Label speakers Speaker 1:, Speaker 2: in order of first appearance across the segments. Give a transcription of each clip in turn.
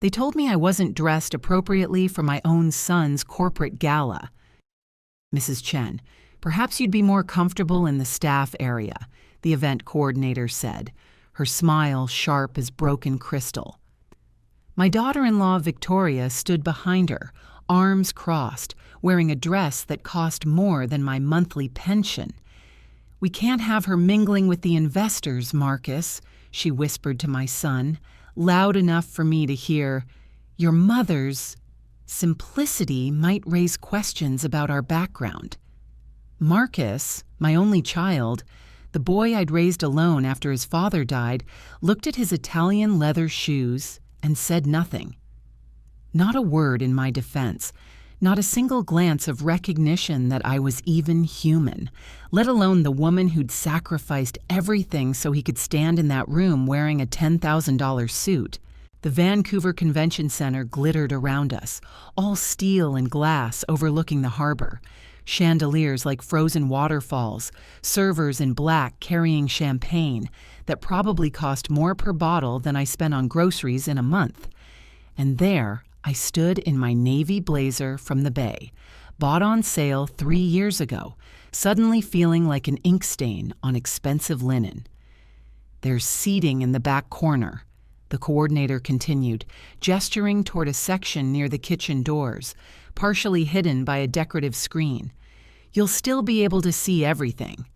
Speaker 1: They told me I wasn't dressed appropriately for my own son's corporate gala. Mrs. Chen, perhaps you'd be more comfortable in the staff area, the event coordinator said, her smile sharp as broken crystal. My daughter-in-law, Victoria, stood behind her, arms crossed, wearing a dress that cost more than my monthly pension. "We can't have her mingling with the investors, Marcus," she whispered to my son, loud enough for me to hear. "Your mother's simplicity might raise questions about our background." Marcus, my only child, the boy I'd raised alone after his father died, looked at his Italian leather shoes and said nothing. Not a word in my defense, not a single glance of recognition that I was even human, let alone the woman who'd sacrificed everything so he could stand in that room wearing a $10,000 suit. The Vancouver Convention Center glittered around us, all steel and glass overlooking the harbor. Chandeliers like frozen waterfalls, servers in black carrying champagne that probably cost more per bottle than I spent on groceries in a month. And there I stood in my navy blazer from the Bay, bought on sale 3 years ago, suddenly feeling like an ink stain on expensive linen. "There's seating in the back corner," the coordinator continued, gesturing toward a section near the kitchen doors, partially hidden by a decorative screen. "You'll still be able to see everything."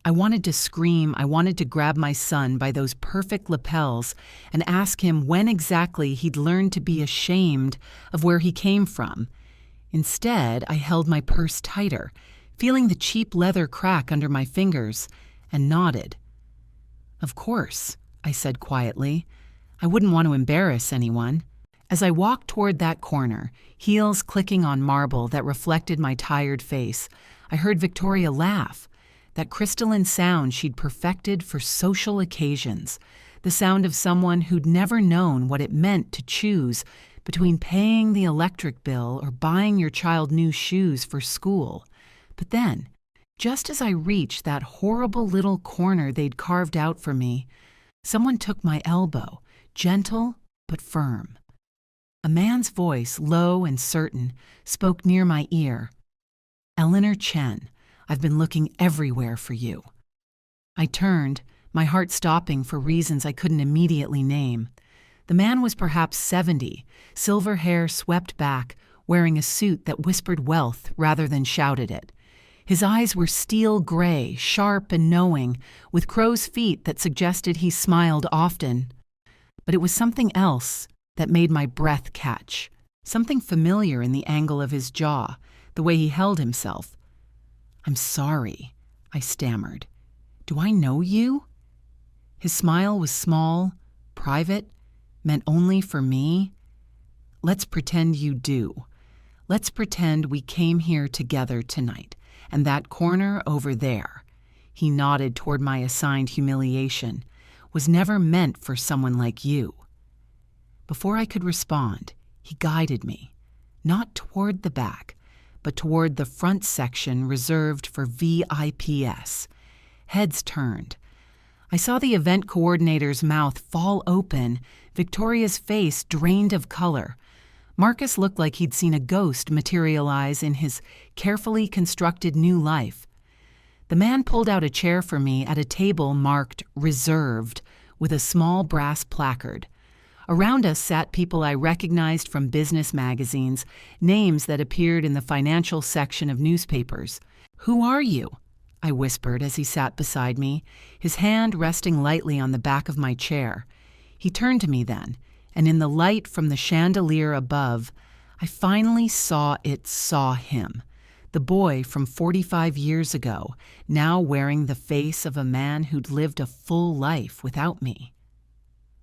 Speaker 1: I wanted to scream. I wanted to grab my son by those perfect lapels and ask him when exactly he'd learned to be ashamed of where he came from. Instead, I held my purse tighter, feeling the cheap leather crack under my fingers, and nodded. "Of course," I said quietly. I wouldn't want to embarrass anyone. As I walked toward that corner, heels clicking on marble that reflected my tired face, I heard Victoria laugh. That crystalline sound she'd perfected for social occasions, the sound of someone who'd never known what it meant to choose between paying the electric bill or buying your child new shoes for school. But then, just as I reached that horrible little corner they'd carved out for me, someone took my elbow, gentle but firm. A man's voice, low and certain, spoke near my ear. "Eleanor Chen, I've been looking everywhere for you." I turned, my heart stopping for reasons I couldn't immediately name. The man was perhaps 70, silver hair swept back, wearing a suit that whispered wealth rather than shouted it. His eyes were steel gray, sharp and knowing, with crow's feet that suggested he smiled often. But it was something else that made my breath catch, something familiar in the angle of his jaw, the way he held himself. "I'm sorry," I stammered. "Do I know you?" His smile was small, private, meant only for me. "Let's pretend you do. Let's pretend we came here together tonight, and that corner over there," he nodded toward my assigned humiliation, "was never meant for someone like you." Before I could respond, he guided me, not toward the back, but toward the front section reserved for VIPs. Heads turned. I saw the event coordinator's mouth fall open, Victoria's face drained of color. Marcus looked like he'd seen a ghost materialize in his carefully constructed new life. The man pulled out a chair for me at a table marked "Reserved" with a small brass placard. Around us sat people I recognized from business magazines, names that appeared in the financial section of newspapers. "Who are you?" I whispered as he sat beside me, his hand resting lightly on the back of my chair. He turned to me then, and in the light from the chandelier above, I finally saw him, the boy from 45 years ago, now wearing the face of a man who'd lived a full life without me.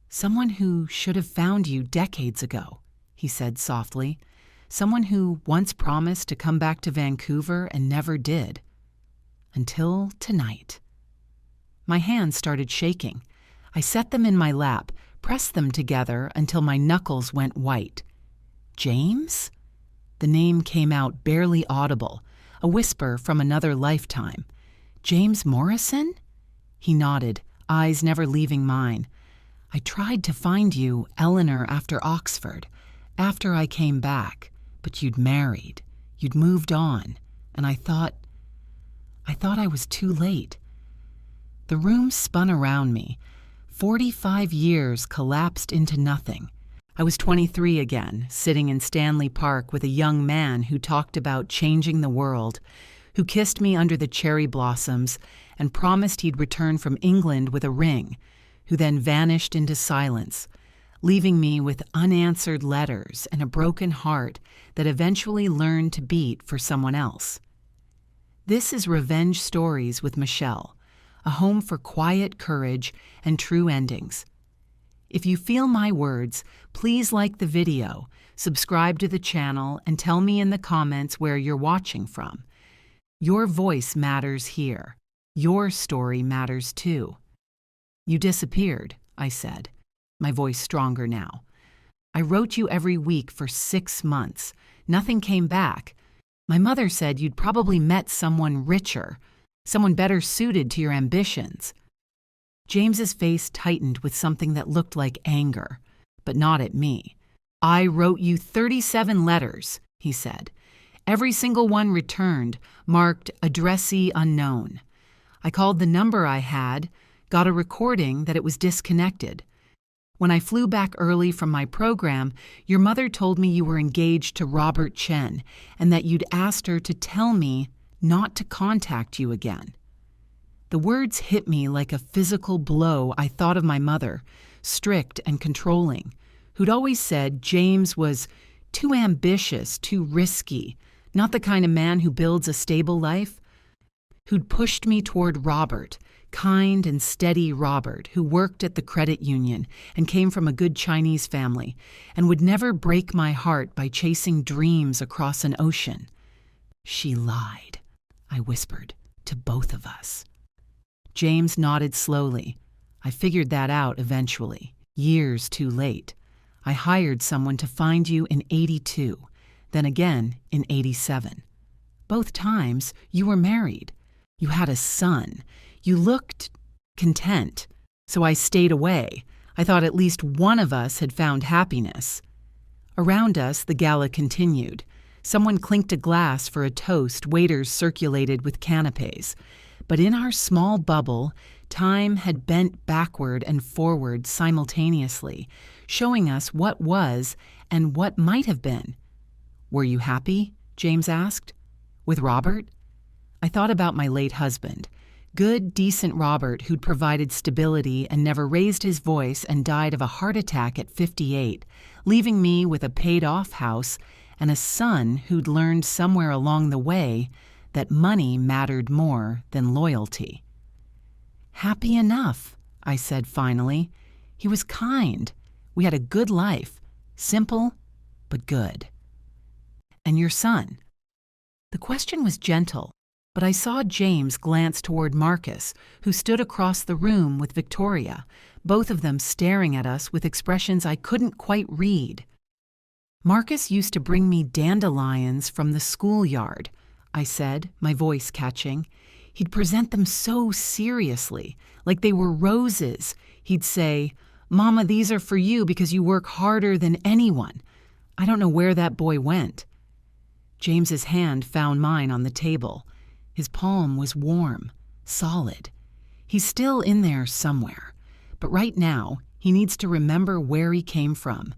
Speaker 1: "Someone who should have found you decades ago," he said softly. "Someone who once promised to come back to Vancouver and never did. Until tonight." My hands started shaking. I set them in my lap, pressed them together until my knuckles went white. "James?" The name came out barely audible, a whisper from another lifetime. "James Morrison?" He nodded, eyes never leaving mine. I tried to find you, Eleanor, after Oxford, after I came back, but you'd married, you'd moved on, and I thought I was too late. The room spun around me. 45 years collapsed into nothing. I was 23 again, sitting in Stanley Park with a young man who talked about changing the world, who kissed me under the cherry blossoms and promised he'd return from England with a ring, who then vanished into silence, leaving me with unanswered letters and a broken heart that eventually learned to beat for someone else. This is Revenge Stories with Michelle, a home for quiet courage and true endings. If you feel my words, please like the video, subscribe to the channel, and tell me in the comments where you're watching from. Your voice matters here. Your story matters too. You disappeared, I said, my voice stronger now. I wrote you every week for 6 months. Nothing came back. My mother said you'd probably met someone richer, someone better suited to your ambitions. James's face tightened with something that looked like anger, but not at me. I wrote you 37 letters, he said. Every single one returned, marked addressee unknown. I called the number I had, got a recording that it was disconnected. When I flew back early from my program, your mother told me you were engaged to Robert Chen and that you'd asked her to tell me not to contact you again. The words hit me like a physical blow. I thought of my mother, strict and controlling, who'd always said James was too ambitious, too risky, not the kind of man who builds a stable life, who'd pushed me toward Robert, kind and steady Robert, who worked at the credit union and came from a good Chinese family, and would never break my heart by chasing dreams across an ocean. She lied, I whispered, to both of us. James nodded slowly. I figured that out eventually, years too late. I hired someone to find you in '82, then again in '87. Both times you were married. You had a son. You looked content, so I stayed away. I thought at least one of us had found happiness. Around us, the gala continued. Someone clinked a glass for a toast. Waiters circulated with canapes. But in our small bubble, time had bent backward and forward simultaneously, showing us what was and what might have been. Were you happy? James asked. With Robert? I thought about my late husband. Good, decent Robert who'd provided stability and never raised his voice and died of a heart attack at 58, leaving me with a paid-off house and a son who'd learned somewhere along the way that money mattered more than loyalty. Happy enough, I said finally. He was kind. We had a good life, simple but good. And your son? The question was gentle, but I saw James glance toward Marcus, who stood across the room with Victoria, both of them staring at us with expressions I couldn't quite read. Marcus used to bring me dandelions from the schoolyard, I said, my voice catching. He'd present them so seriously, like they were roses. He'd say, "Mama, these are for you because you work harder than anyone." I don't know where that boy went. James's hand found mine on the table. His palm was warm, solid. He's still in there somewhere. But right now, he needs to remember where he came from.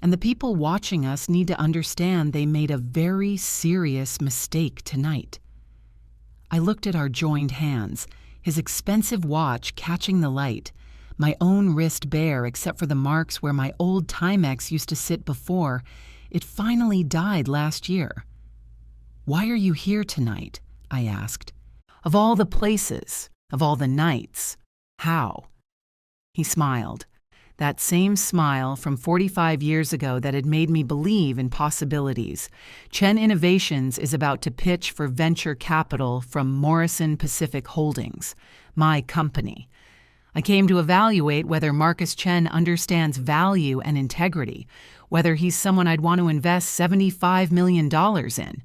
Speaker 1: And the people watching us need to understand they made a very serious mistake tonight. I looked at our joined hands, his expensive watch catching the light, my own wrist bare except for the marks where my old Timex used to sit before. It finally died last year. "Why are you here tonight?" I asked. "Of all the places, of all the nights, how?" He smiled. That same smile from 45 years ago that had made me believe in possibilities. Chen Innovations is about to pitch for venture capital from Morrison Pacific Holdings, my company. I came to evaluate whether Marcus Chen understands value and integrity, whether he's someone I'd want to invest $75 million in.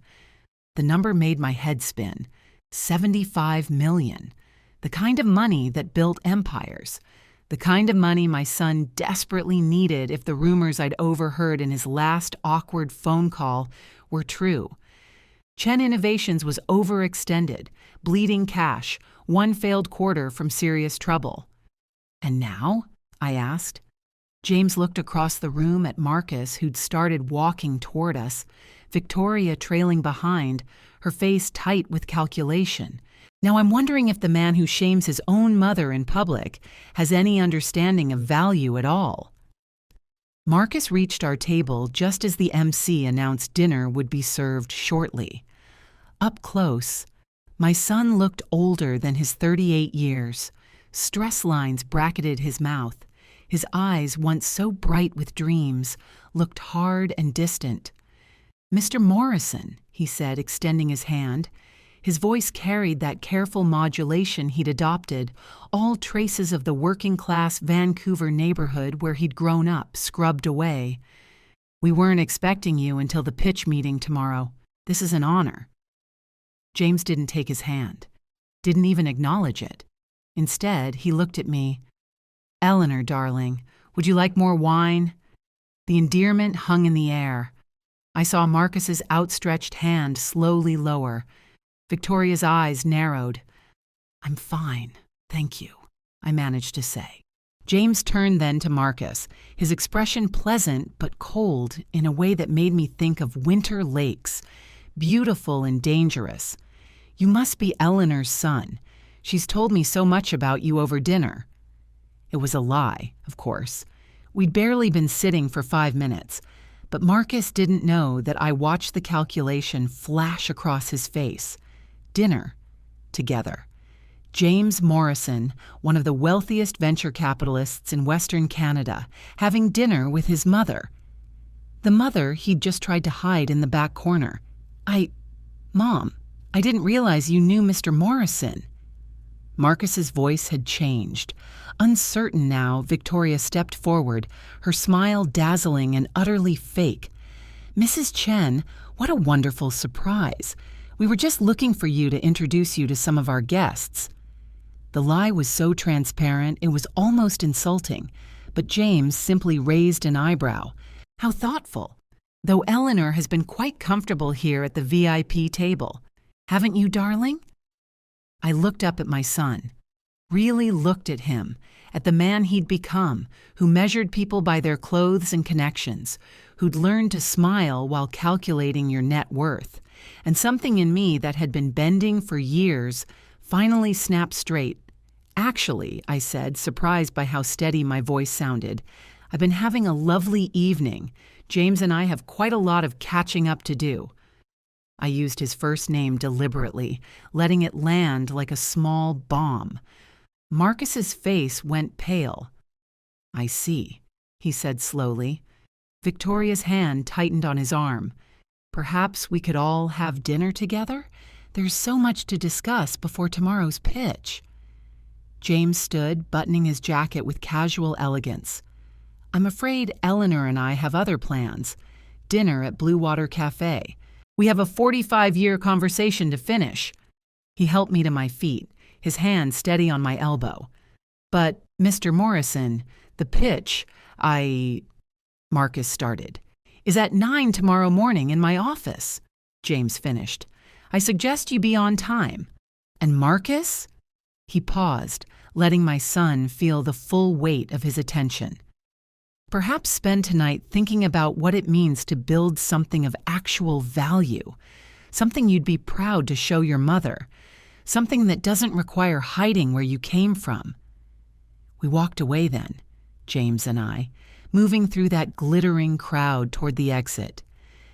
Speaker 1: The number made my head spin. 75 million. The kind of money that built empires. The kind of money my son desperately needed if the rumors I'd overheard in his last awkward phone call were true. Chen Innovations was overextended, bleeding cash, one failed quarter from serious trouble. And now? I asked. James looked across the room at Marcus, who'd started walking toward us, Victoria trailing behind, her face tight with calculation. Now I'm wondering if the man who shames his own mother in public has any understanding of value at all. Marcus reached our table just as the MC announced dinner would be served shortly. Up close, my son looked older than his 38 years. Stress lines bracketed his mouth. His eyes, once so bright with dreams, looked hard and distant. "Mr. Morrison," he said, extending his hand. His voice carried that careful modulation he'd adopted, all traces of the working-class Vancouver neighborhood where he'd grown up, scrubbed away. "We weren't expecting you until the pitch meeting tomorrow. This is an honor." James didn't take his hand, didn't even acknowledge it. Instead, he looked at me. "Eleanor, darling, would you like more wine?" The endearment hung in the air. I saw Marcus's outstretched hand slowly lower. Victoria's eyes narrowed. "I'm fine, thank you," I managed to say. James turned then to Marcus, his expression pleasant but cold in a way that made me think of winter lakes, beautiful and dangerous. "You must be Eleanor's son. She's told me so much about you over dinner." It was a lie, of course. We'd barely been sitting for 5 minutes, but Marcus didn't know that I watched the calculation flash across his face. Dinner. Together. James Morrison, one of the wealthiest venture capitalists in Western Canada, having dinner with his mother. The mother he'd just tried to hide in the back corner. Mom, I didn't realize you knew Mr. Morrison." Marcus's voice had changed. Uncertain now, Victoria stepped forward, her smile dazzling and utterly fake. "Mrs. Chen, what a wonderful surprise. We were just looking for you to introduce you to some of our guests." The lie was so transparent it was almost insulting, but James simply raised an eyebrow. "How thoughtful. Though Eleanor has been quite comfortable here at the VIP table. Haven't you, darling?" I looked up at my son, really looked at him, at the man he'd become, who measured people by their clothes and connections, who'd learned to smile while calculating your net worth. And something in me that had been bending for years finally snapped straight. "Actually," I said, surprised by how steady my voice sounded, "I've been having a lovely evening. James and I have quite a lot of catching up to do." I used his first name deliberately, letting it land like a small bomb. Marcus's face went pale. "I see," he said slowly. Victoria's hand tightened on his arm. "Perhaps we could all have dinner together? There's so much to discuss before tomorrow's pitch." James stood, buttoning his jacket with casual elegance. "I'm afraid Eleanor and I have other plans. Dinner at Blue Water Cafe. We have a 45-year conversation to finish." He helped me to my feet, his hand steady on my elbow. "But, Mr. Morrison, the pitch, Marcus started. "Is at 9 tomorrow morning in my office," James finished. "I suggest you be on time." "And Marcus?" He paused, letting my son feel the full weight of his attention. "Perhaps spend tonight thinking about what it means to build something of actual value, something you'd be proud to show your mother, something that doesn't require hiding where you came from." We walked away then, James and I, moving through that glittering crowd toward the exit.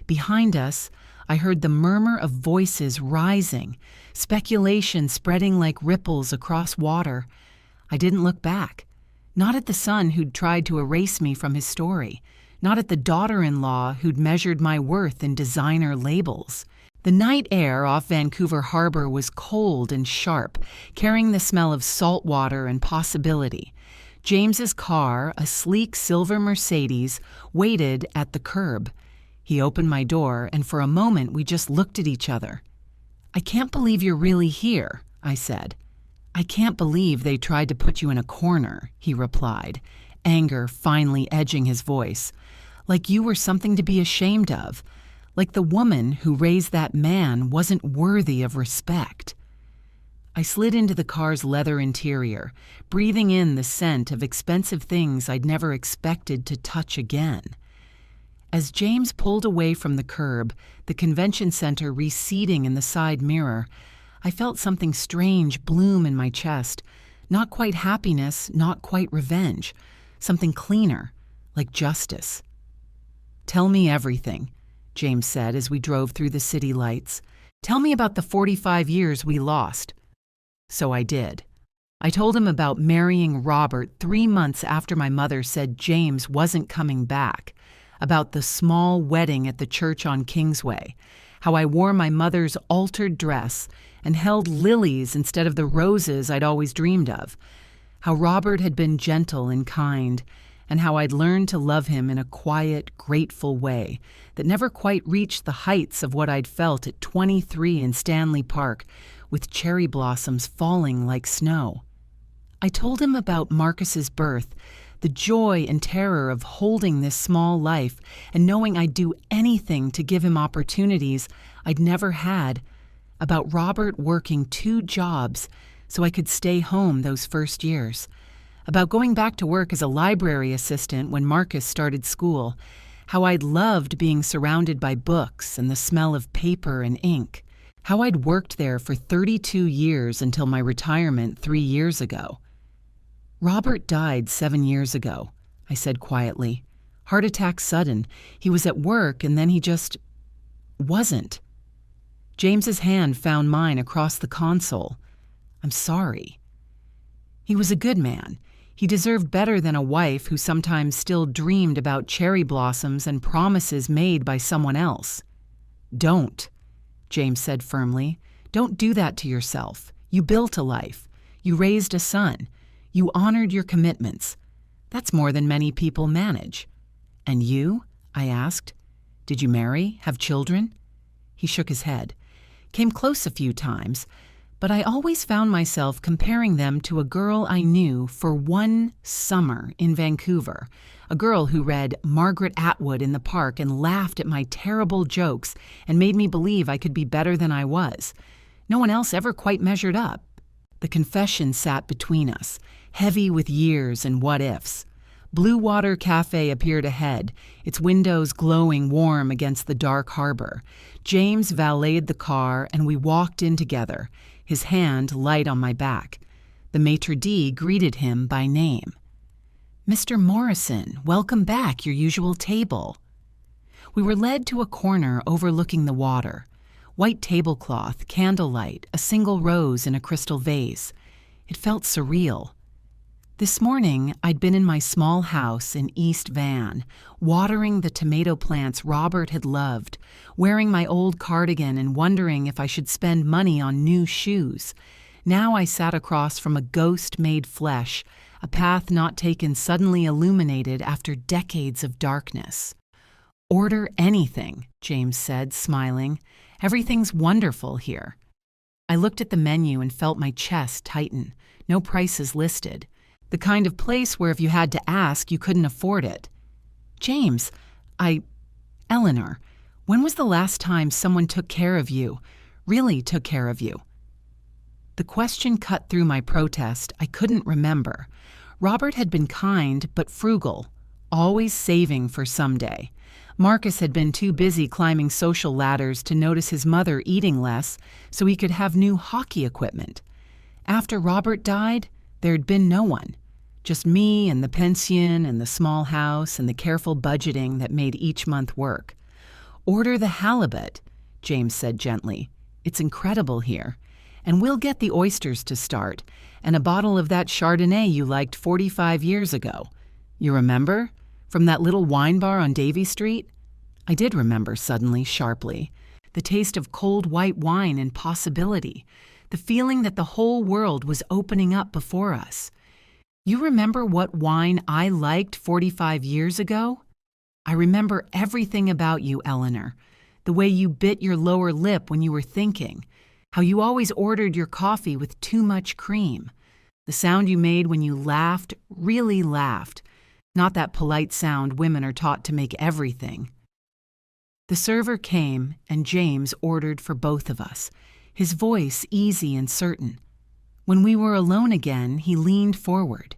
Speaker 1: Behind us, I heard the murmur of voices rising, speculation spreading like ripples across water. I didn't look back. Not at the son who'd tried to erase me from his story, not at the daughter-in-law who'd measured my worth in designer labels. The night air off Vancouver Harbor was cold and sharp, carrying the smell of salt water and possibility. James's car, a sleek silver Mercedes, waited at the curb. He opened my door, and for a moment we just looked at each other. "I can't believe you're really here," I said. "I can't believe they tried to put you in a corner," he replied, anger finally edging his voice. "Like you were something to be ashamed of. Like the woman who raised that man wasn't worthy of respect." I slid into the car's leather interior, breathing in the scent of expensive things I'd never expected to touch again. As James pulled away from the curb, the convention center receding in the side mirror, I felt something strange bloom in my chest. Not quite happiness, not quite revenge. Something cleaner, like justice. "Tell me everything," James said as we drove through the city lights. "Tell me about the 45 years we lost." So I did. I told him about marrying Robert 3 months after my mother said James wasn't coming back, about the small wedding at the church on Kingsway, how I wore my mother's altered dress and held lilies instead of the roses I'd always dreamed of, how Robert had been gentle and kind, and how I'd learned to love him in a quiet, grateful way that never quite reached the heights of what I'd felt at 23 in Stanley Park, with cherry blossoms falling like snow. I told him about Marcus's birth, the joy and terror of holding this small life and knowing I'd do anything to give him opportunities I'd never had, about Robert working 2 jobs so I could stay home those first years, about going back to work as a library assistant when Marcus started school, how I'd loved being surrounded by books and the smell of paper and ink, how I'd worked there for 32 years until my retirement 3 years ago. "Robert died 7 years ago," I said quietly. "Heart attack sudden. He was at work and then he just wasn't." James's hand found mine across the console. "I'm sorry." He was a good man. He deserved better than a wife who sometimes still dreamed about cherry blossoms and promises made by someone else. "Don't," James said firmly. "Don't do that to yourself. You built a life. You raised a son. You honored your commitments. That's more than many people manage." "And you?" I asked. "Did you marry? Have children?" He shook his head. "Came close a few times, but I always found myself comparing them to a girl I knew for one summer in Vancouver, a girl who read Margaret Atwood in the park and laughed at my terrible jokes and made me believe I could be better than I was. No one else ever quite measured up." The confession sat between us, heavy with years and what-ifs. Blue Water Cafe appeared ahead, its windows glowing warm against the dark harbor. James valeted the car and we walked in together, his hand light on my back. The maitre d' greeted him by name. "Mr. Morrison, welcome back, your usual table." We were led to a corner overlooking the water. White tablecloth, candlelight, a single rose in a crystal vase. It felt surreal. This morning, I'd been in my small house in East Van, watering the tomato plants Robert had loved, wearing my old cardigan and wondering if I should spend money on new shoes. Now I sat across from a ghost made flesh, a path not taken suddenly illuminated after decades of darkness. "Order anything," James said, smiling. "Everything's wonderful here." I looked at the menu and felt my chest tighten. No prices listed. The kind of place where if you had to ask, you couldn't afford it. "James, Eleanor, when was the last time someone took care of you, really took care of you?" The question cut through my protest. I couldn't remember. Robert had been kind but frugal, always saving for someday. Marcus had been too busy climbing social ladders to notice his mother eating less so he could have new hockey equipment. After Robert died, there'd been no one. Just me and the pension and the small house and the careful budgeting that made each month work. "Order the halibut," James said gently. "It's incredible here. And we'll get the oysters to start, and a bottle of that Chardonnay you liked 45 years ago. You remember? From that little wine bar on Davie Street?" I did remember suddenly, sharply. The taste of cold white wine and possibility. The feeling that the whole world was opening up before us. "You remember what wine I liked 45 years ago? I remember everything about you, Eleanor. The way you bit your lower lip when you were thinking. How you always ordered your coffee with too much cream. The sound you made when you laughed, really laughed. Not that polite sound women are taught to make everything. The server came, and James ordered for both of us, his voice easy and certain. When we were alone again, he leaned forward.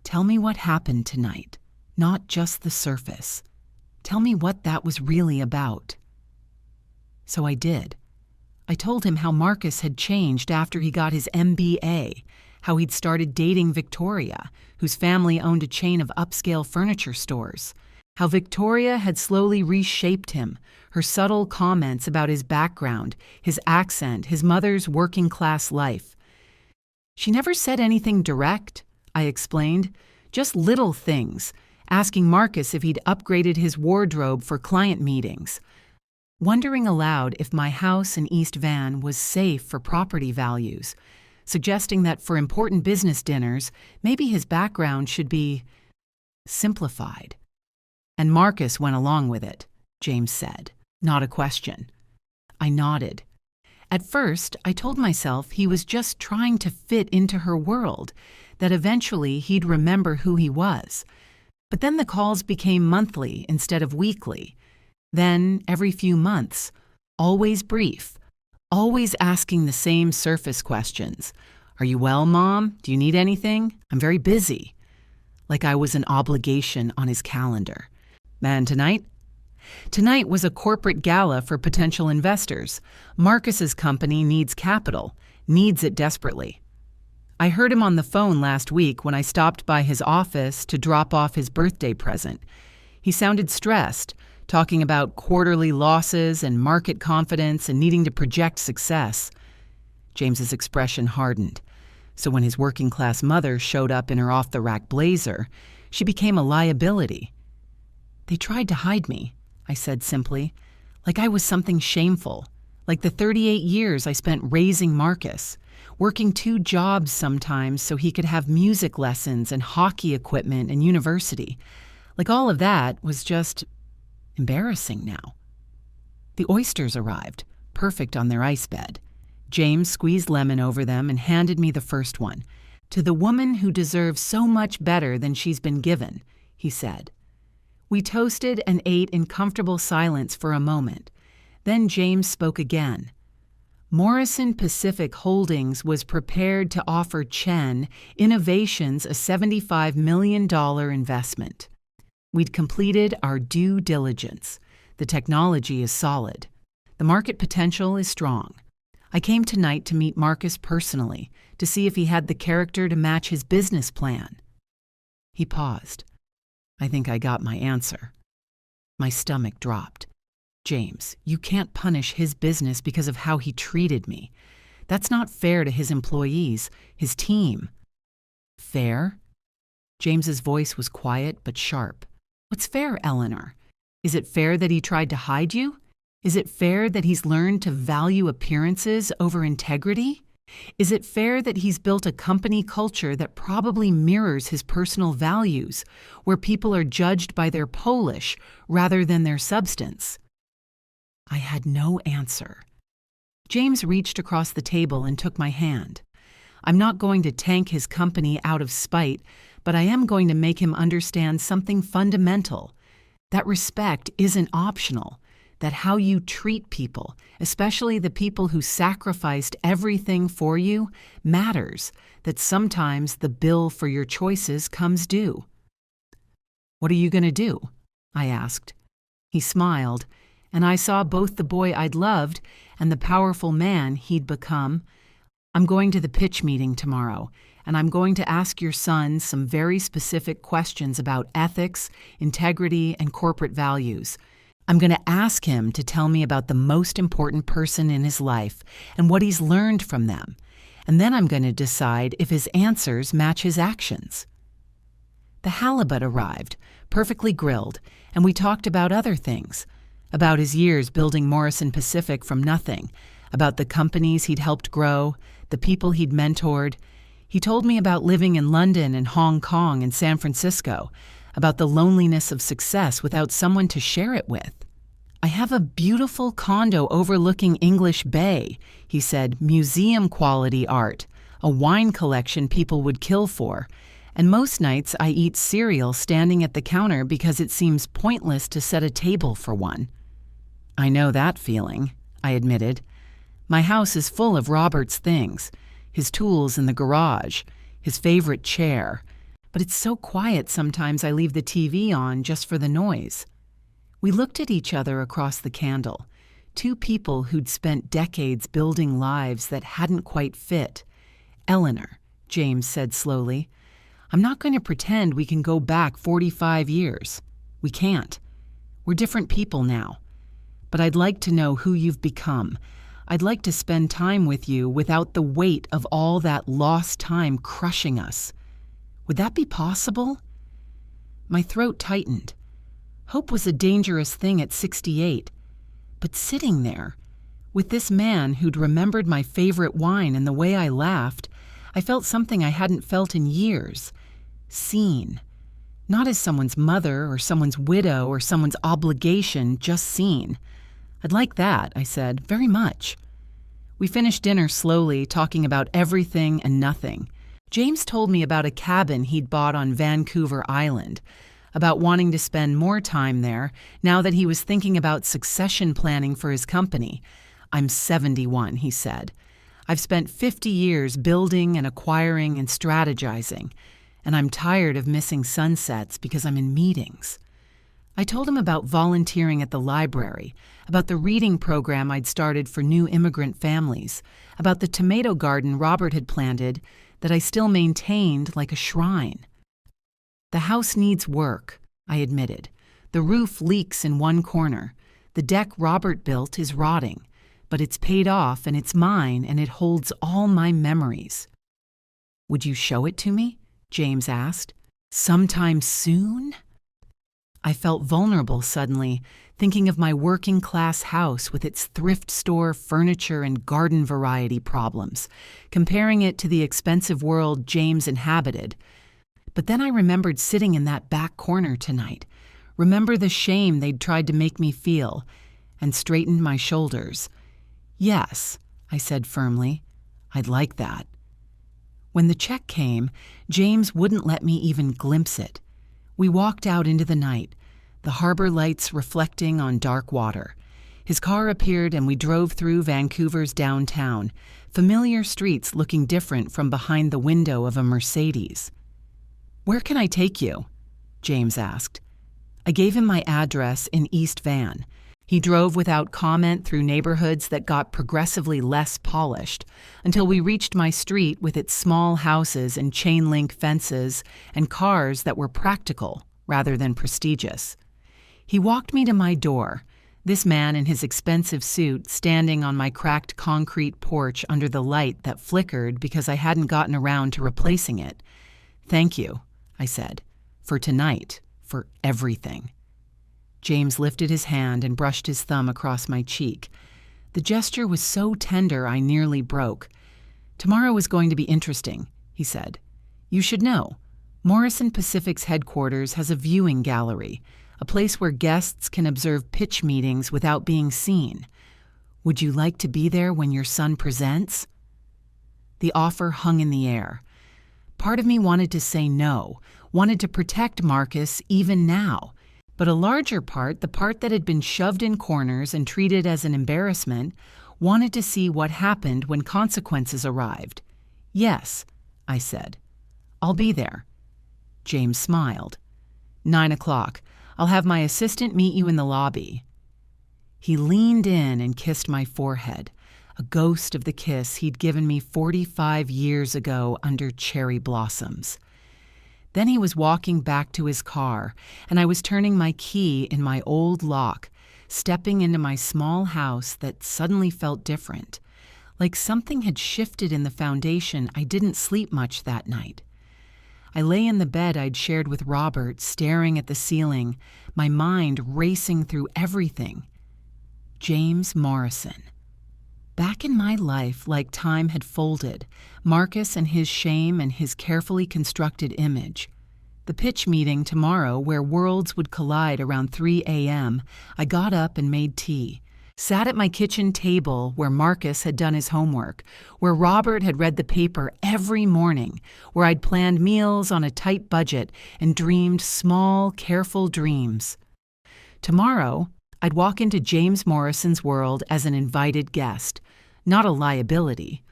Speaker 1: "Tell me what happened tonight, not just the surface. Tell me what that was really about." So I did. I told him how Marcus had changed after he got his MBA, how he'd started dating Victoria, whose family owned a chain of upscale furniture stores, how Victoria had slowly reshaped him, her subtle comments about his background, his accent, his mother's working-class life. She never said anything direct, I explained, just little things, asking Marcus if he'd upgraded his wardrobe for client meetings, wondering aloud if my house in East Van was safe for property values, suggesting that for important business dinners, maybe his background should be simplified. And Marcus went along with it, James said, not a question. I nodded. At first, I told myself he was just trying to fit into her world, that eventually he'd remember who he was. But then the calls became monthly instead of weekly. Then every few months, always brief, always asking the same surface questions. "Are you well, Mom? Do you need anything? I'm very busy." Like I was an obligation on his calendar. "Man, tonight?" Tonight was a corporate gala for potential investors. Marcus's company needs capital, needs it desperately. I heard him on the phone last week when I stopped by his office to drop off his birthday present. He sounded stressed, talking about quarterly losses and market confidence and needing to project success. James's expression hardened. So when his working-class mother showed up in her off-the-rack blazer, she became a liability. "They tried to hide me," I said simply, like I was something shameful, like the 38 years I spent raising Marcus, working 2 jobs sometimes so he could have music lessons and hockey equipment and university. Like all of that was just embarrassing now. The oysters arrived, perfect on their ice bed. James squeezed lemon over them and handed me the first one. "To the woman who deserves so much better than she's been given," he said. We toasted and ate in comfortable silence for a moment. Then James spoke again. Morrison Pacific Holdings was prepared to offer Chen Innovations a $75 million investment. We'd completed our due diligence. The technology is solid. The market potential is strong. I came tonight to meet Marcus personally, to see if he had the character to match his business plan. He paused. I think I got my answer. My stomach dropped. "James, you can't punish his business because of how he treated me. That's not fair to his employees, his team." "Fair?" James's voice was quiet but sharp. "What's fair, Eleanor? Is it fair that he tried to hide you? Is it fair that he's learned to value appearances over integrity? Is it fair that he's built a company culture that probably mirrors his personal values, where people are judged by their polish rather than their substance?" I had no answer. James reached across the table and took my hand. "I'm not going to tank his company out of spite, but I am going to make him understand something fundamental. That respect isn't optional. That how you treat people, especially the people who sacrificed everything for you, matters. That sometimes the bill for your choices comes due." "What are you going to do?" I asked. He smiled, and I saw both the boy I'd loved and the powerful man he'd become. "I'm going to the pitch meeting tomorrow, and I'm going to ask your son some very specific questions about ethics, integrity, and corporate values. I'm going to ask him to tell me about the most important person in his life and what he's learned from them, and then I'm going to decide if his answers match his actions." The halibut arrived, perfectly grilled, and we talked about other things, about his years building Morrison Pacific from nothing, about the companies he'd helped grow, the people he'd mentored. He told me about living in London and Hong Kong and San Francisco, about the loneliness of success without someone to share it with. "I have a beautiful condo overlooking English Bay," he said, "museum-quality art, a wine collection people would kill for. And most nights I eat cereal standing at the counter because it seems pointless to set a table for one." "I know that feeling," I admitted. "My house is full of Robert's things, his tools in the garage, his favorite chair. But it's so quiet sometimes I leave the TV on just for the noise." We looked at each other across the candle, two people who'd spent decades building lives that hadn't quite fit. "Eleanor," James said slowly, "I'm not going to pretend we can go back 45 years. We can't. We're different people now. But I'd like to know who you've become. I'd like to spend time with you without the weight of all that lost time crushing us. Would that be possible?" My throat tightened. Hope was a dangerous thing at 68. But sitting there, with this man who'd remembered my favorite wine and the way I laughed, I felt something I hadn't felt in years. Seen. Not as someone's mother or someone's widow or someone's obligation, just seen. "I'd like that," I said, "very much." We finished dinner slowly, talking about everything and nothing. James told me about a cabin he'd bought on Vancouver Island, about wanting to spend more time there now that he was thinking about succession planning for his company. "I'm 71, he said. "I've spent 50 years building and acquiring and strategizing, and I'm tired of missing sunsets because I'm in meetings." I told him about volunteering at the library, about the reading program I'd started for new immigrant families, about the tomato garden Robert had planted that I still maintained like a shrine. "The house needs work," I admitted. "The roof leaks in one corner. The deck Robert built is rotting, but it's paid off and it's mine and it holds all my memories." "Would you show it to me?" James asked. "Sometime soon?" I felt vulnerable suddenly, thinking of my working-class house with its thrift store, furniture, and garden variety problems, comparing it to the expensive world James inhabited. But then I remembered sitting in that back corner tonight, remember the shame they'd tried to make me feel, and straightened my shoulders. "Yes," I said firmly, "I'd like that." When the check came, James wouldn't let me even glimpse it. We walked out into the night, the harbor lights reflecting on dark water. His car appeared and we drove through Vancouver's downtown, familiar streets looking different from behind the window of a Mercedes. "Where can I take you?" James asked. I gave him my address in East Van. He drove without comment through neighborhoods that got progressively less polished until we reached my street with its small houses and chain-link fences and cars that were practical rather than prestigious. He walked me to my door, this man in his expensive suit standing on my cracked concrete porch under the light that flickered because I hadn't gotten around to replacing it. "Thank you," I said, "for tonight, for everything." James lifted his hand and brushed his thumb across my cheek. The gesture was so tender I nearly broke. "Tomorrow is going to be interesting," he said. "You should know. Morrison Pacific's headquarters has a viewing gallery, a place where guests can observe pitch meetings without being seen. Would you like to be there when your son presents?" The offer hung in the air. Part of me wanted to say no, wanted to protect Marcus even now. But a larger part, the part that had been shoved in corners and treated as an embarrassment, wanted to see what happened when consequences arrived. "Yes," I said. "I'll be there." James smiled. 9 o'clock. I'll have my assistant meet you in the lobby." He leaned in and kissed my forehead, a ghost of the kiss he'd given me 45 years ago under cherry blossoms. Then he was walking back to his car, and I was turning my key in my old lock, stepping into my small house that suddenly felt different, like something had shifted in the foundation. I didn't sleep much that night. I lay in the bed I'd shared with Robert, staring at the ceiling, my mind racing through everything. James Morrison. Back in my life, like time had folded, Marcus and his shame and his carefully constructed image. The pitch meeting tomorrow, where worlds would collide around 3 a.m., I got up and made tea. Sat at my kitchen table where Marcus had done his homework, where Robert had read the paper every morning, where I'd planned meals on a tight budget and dreamed small, careful dreams. Tomorrow, I'd walk into James Morrison's world as an invited guest, not a liability.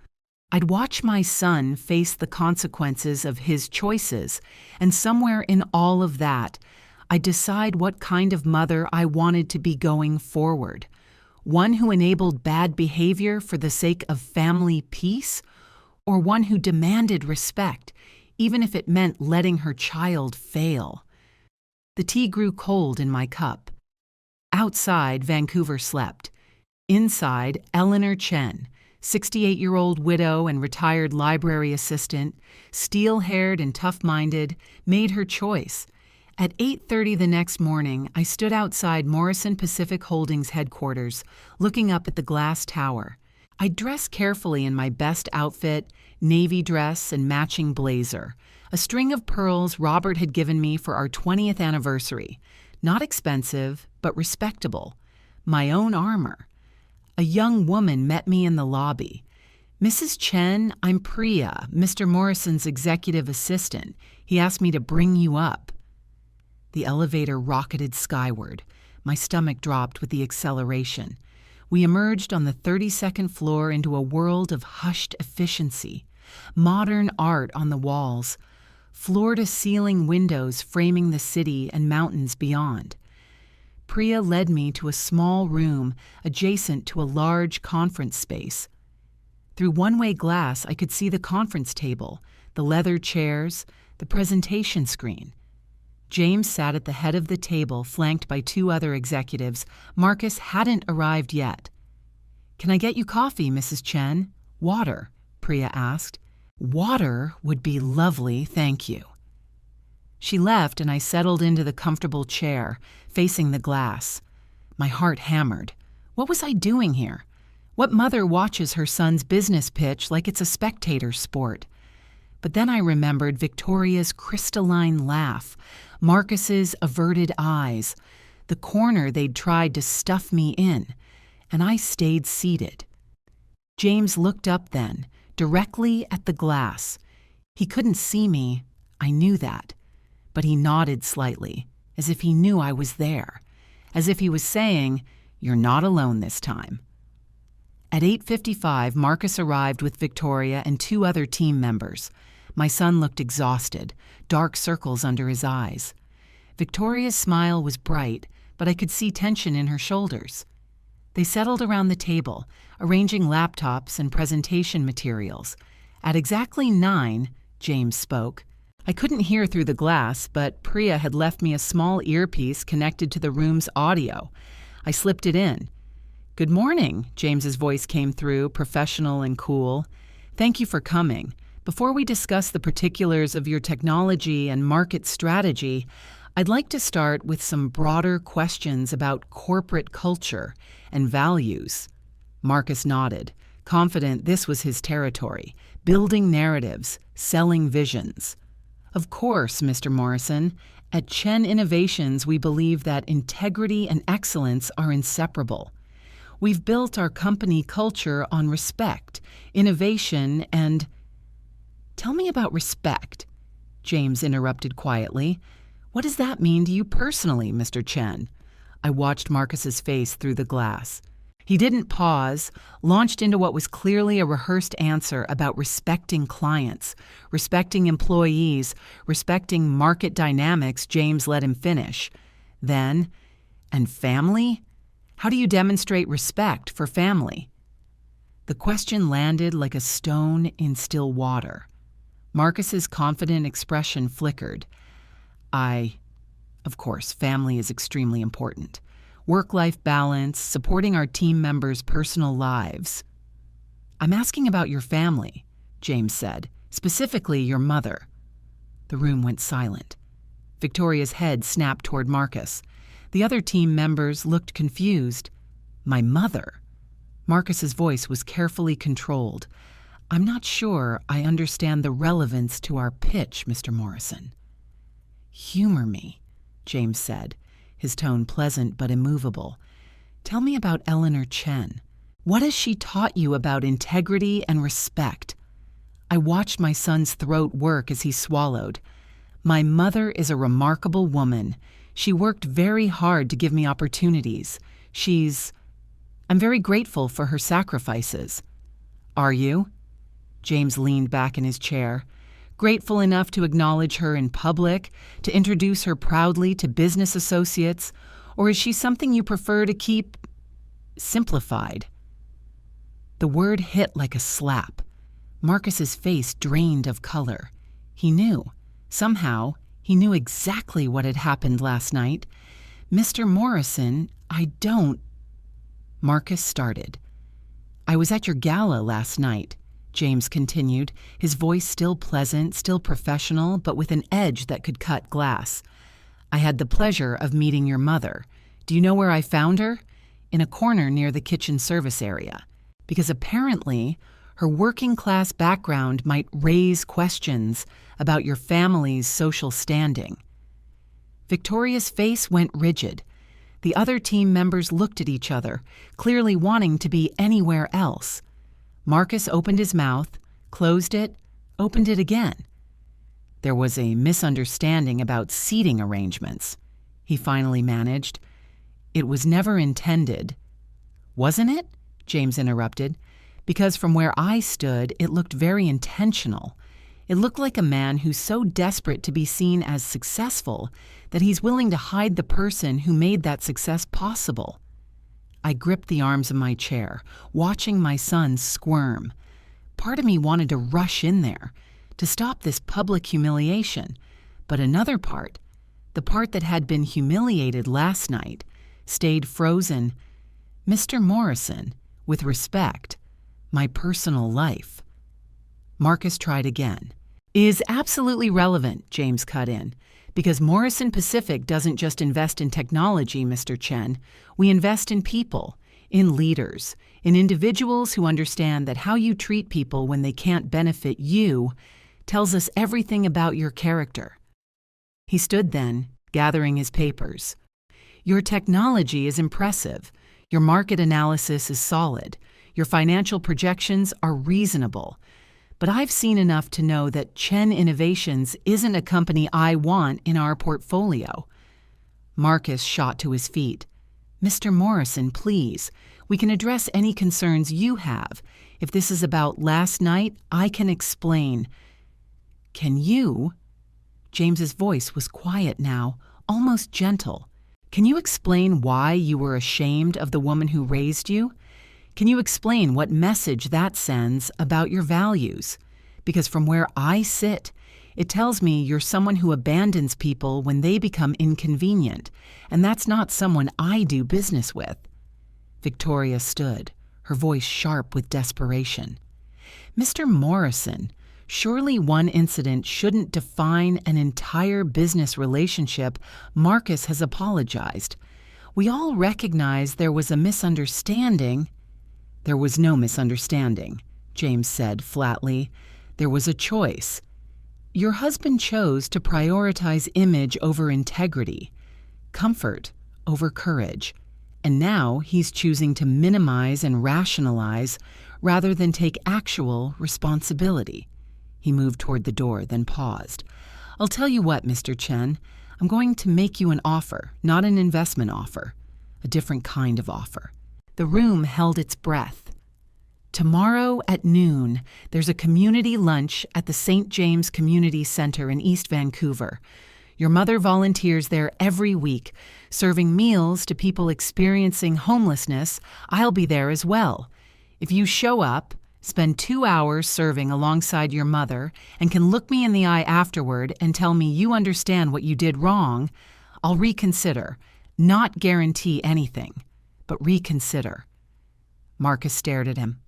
Speaker 1: I'd watch my son face the consequences of his choices, and somewhere in all of that, I'd decide what kind of mother I wanted to be going forward. One who enabled bad behavior for the sake of family peace, or one who demanded respect, even if it meant letting her child fail. The tea grew cold in my cup. Outside, Vancouver slept. Inside, Eleanor Chen, 68-year-old widow and retired library assistant, steel-haired and tough-minded, made her choice. At 8:30 the next morning, I stood outside Morrison Pacific Holdings headquarters, looking up at the glass tower. I dressed carefully in my best outfit, navy dress and matching blazer, a string of pearls Robert had given me for our 20th anniversary. Not expensive, but respectable. My own armor. A young woman met me in the lobby. "Mrs. Chen, I'm Priya, Mr. Morrison's executive assistant. He asked me to bring you up." The elevator rocketed skyward. My stomach dropped with the acceleration. We emerged on the 32nd floor into a world of hushed efficiency. Modern art on the walls. Floor-to-ceiling windows framing the city and mountains beyond. Priya led me to a small room adjacent to a large conference space. Through one-way glass, I could see the conference table, the leather chairs, the presentation screen. James sat at the head of the table, flanked by two other executives. Marcus hadn't arrived yet. "Can I get you coffee, Mrs. Chen?" "Water," Priya asked. "Water would be lovely, thank you." She left and I settled into the comfortable chair, facing the glass. My heart hammered. What was I doing here? What mother watches her son's business pitch like it's a spectator sport? But then I remembered Victoria's crystalline laugh, Marcus's averted eyes, the corner they'd tried to stuff me in, and I stayed seated. James looked up then, directly at the glass. He couldn't see me, I knew that, but he nodded slightly, as if he knew I was there, as if he was saying, "You're not alone this time." At 8:55, Marcus arrived with Victoria and two other team members. My son looked exhausted, dark circles under his eyes. Victoria's smile was bright, but I could see tension in her shoulders. They settled around the table, arranging laptops and presentation materials. At exactly 9, James spoke. I couldn't hear through the glass, but Priya had left me a small earpiece connected to the room's audio. I slipped it in. "Good morning," James's voice came through, professional and cool. "Thank you for coming. Before we discuss the particulars of your technology and market strategy, I'd like to start with some broader questions about corporate culture and values." Marcus nodded, confident this was his territory, building narratives, selling visions. "Of course, Mr. Morrison. At Chen Innovations, we believe that integrity and excellence are inseparable. We've built our company culture on respect, innovation, and—" "Tell me about respect," James interrupted quietly. "What does that mean to you personally, Mr. Chen?" I watched Marcus's face through the glass. He didn't pause, launched into what was clearly a rehearsed answer about respecting clients, respecting employees, respecting market dynamics. James let him finish. Then, "And family? How do you demonstrate respect for family?" The question landed like a stone in still water. Marcus's confident expression flickered. Of course, family is extremely important. Work-life balance, supporting our team members' personal lives. "I'm asking about your family," James said, "specifically your mother." The room went silent. Victoria's head snapped toward Marcus. The other team members looked confused. "My mother?" Marcus's voice was carefully controlled. "I'm not sure I understand the relevance to our pitch, Mr. Morrison." "Humor me," James said, his tone pleasant but immovable. "Tell me about Eleanor Chen. What has she taught you about integrity and respect?" I watched my son's throat work as he swallowed. "My mother is a remarkable woman. She worked very hard to give me opportunities. I'm very grateful for her sacrifices." "Are you?" James leaned back in his chair. "Grateful enough to acknowledge her in public, to introduce her proudly to business associates, or is she something you prefer to keep simplified?" The word hit like a slap. Marcus's face drained of color. He knew. Somehow, he knew exactly what had happened last night. "Mr. Morrison, I don't—" Marcus started. "I was at your gala last night," James continued, his voice still pleasant, still professional, but with an edge that could cut glass. "I had the pleasure of meeting your mother. Do you know where I found her? In a corner near the kitchen service area. Because apparently, her working-class background might raise questions about your family's social standing." Victoria's face went rigid. The other team members looked at each other, clearly wanting to be anywhere else. Marcus opened his mouth, closed it, opened it again. "There was a misunderstanding about seating arrangements," he finally managed. "It was never intended." "Wasn't it?" James interrupted. "Because from where I stood, it looked very intentional. It looked like a man who's so desperate to be seen as successful that he's willing to hide the person who made that success possible." I gripped the arms of my chair, watching my son squirm. Part of me wanted to rush in there, to stop this public humiliation, but another part, the part that had been humiliated last night, stayed frozen. "Mr. Morrison, with respect, my personal life." Marcus tried again. "Is absolutely relevant," James cut in, "because Morrison Pacific doesn't just invest in technology, Mr. Chen. We invest in people, in leaders, in individuals who understand that how you treat people when they can't benefit you tells us everything about your character." He stood then, gathering his papers. "Your technology is impressive. Your market analysis is solid. Your financial projections are reasonable. But I've seen enough to know that Chen Innovations isn't a company I want in our portfolio." Marcus shot to his feet. "Mr. Morrison, please. We can address any concerns you have. If this is about last night, I can explain." "Can you?" James's voice was quiet now, almost gentle. "Can you explain why you were ashamed of the woman who raised you? Can you explain what message that sends about your values? Because from where I sit, it tells me you're someone who abandons people when they become inconvenient, and that's not someone I do business with." Victoria stood, her voice sharp with desperation. "Mr. Morrison, surely one incident shouldn't define an entire business relationship." Marcus has apologized. "We all recognize there was a misunderstanding." "There was no misunderstanding," James said flatly. "There was a choice. Your husband chose to prioritize image over integrity, comfort over courage, and now he's choosing to minimize and rationalize rather than take actual responsibility." He moved toward the door, then paused. "I'll tell you what, Mr. Chen, I'm going to make you an offer, not an investment offer, a different kind of offer." The room held its breath. "Tomorrow at noon, there's a community lunch at the St. James Community Center in East Vancouver. Your mother volunteers there every week, serving meals to people experiencing homelessness. I'll be there as well. If you show up, spend 2 hours serving alongside your mother, and can look me in the eye afterward and tell me you understand what you did wrong, I'll reconsider, not guarantee anything, but reconsider." Marcus stared at him.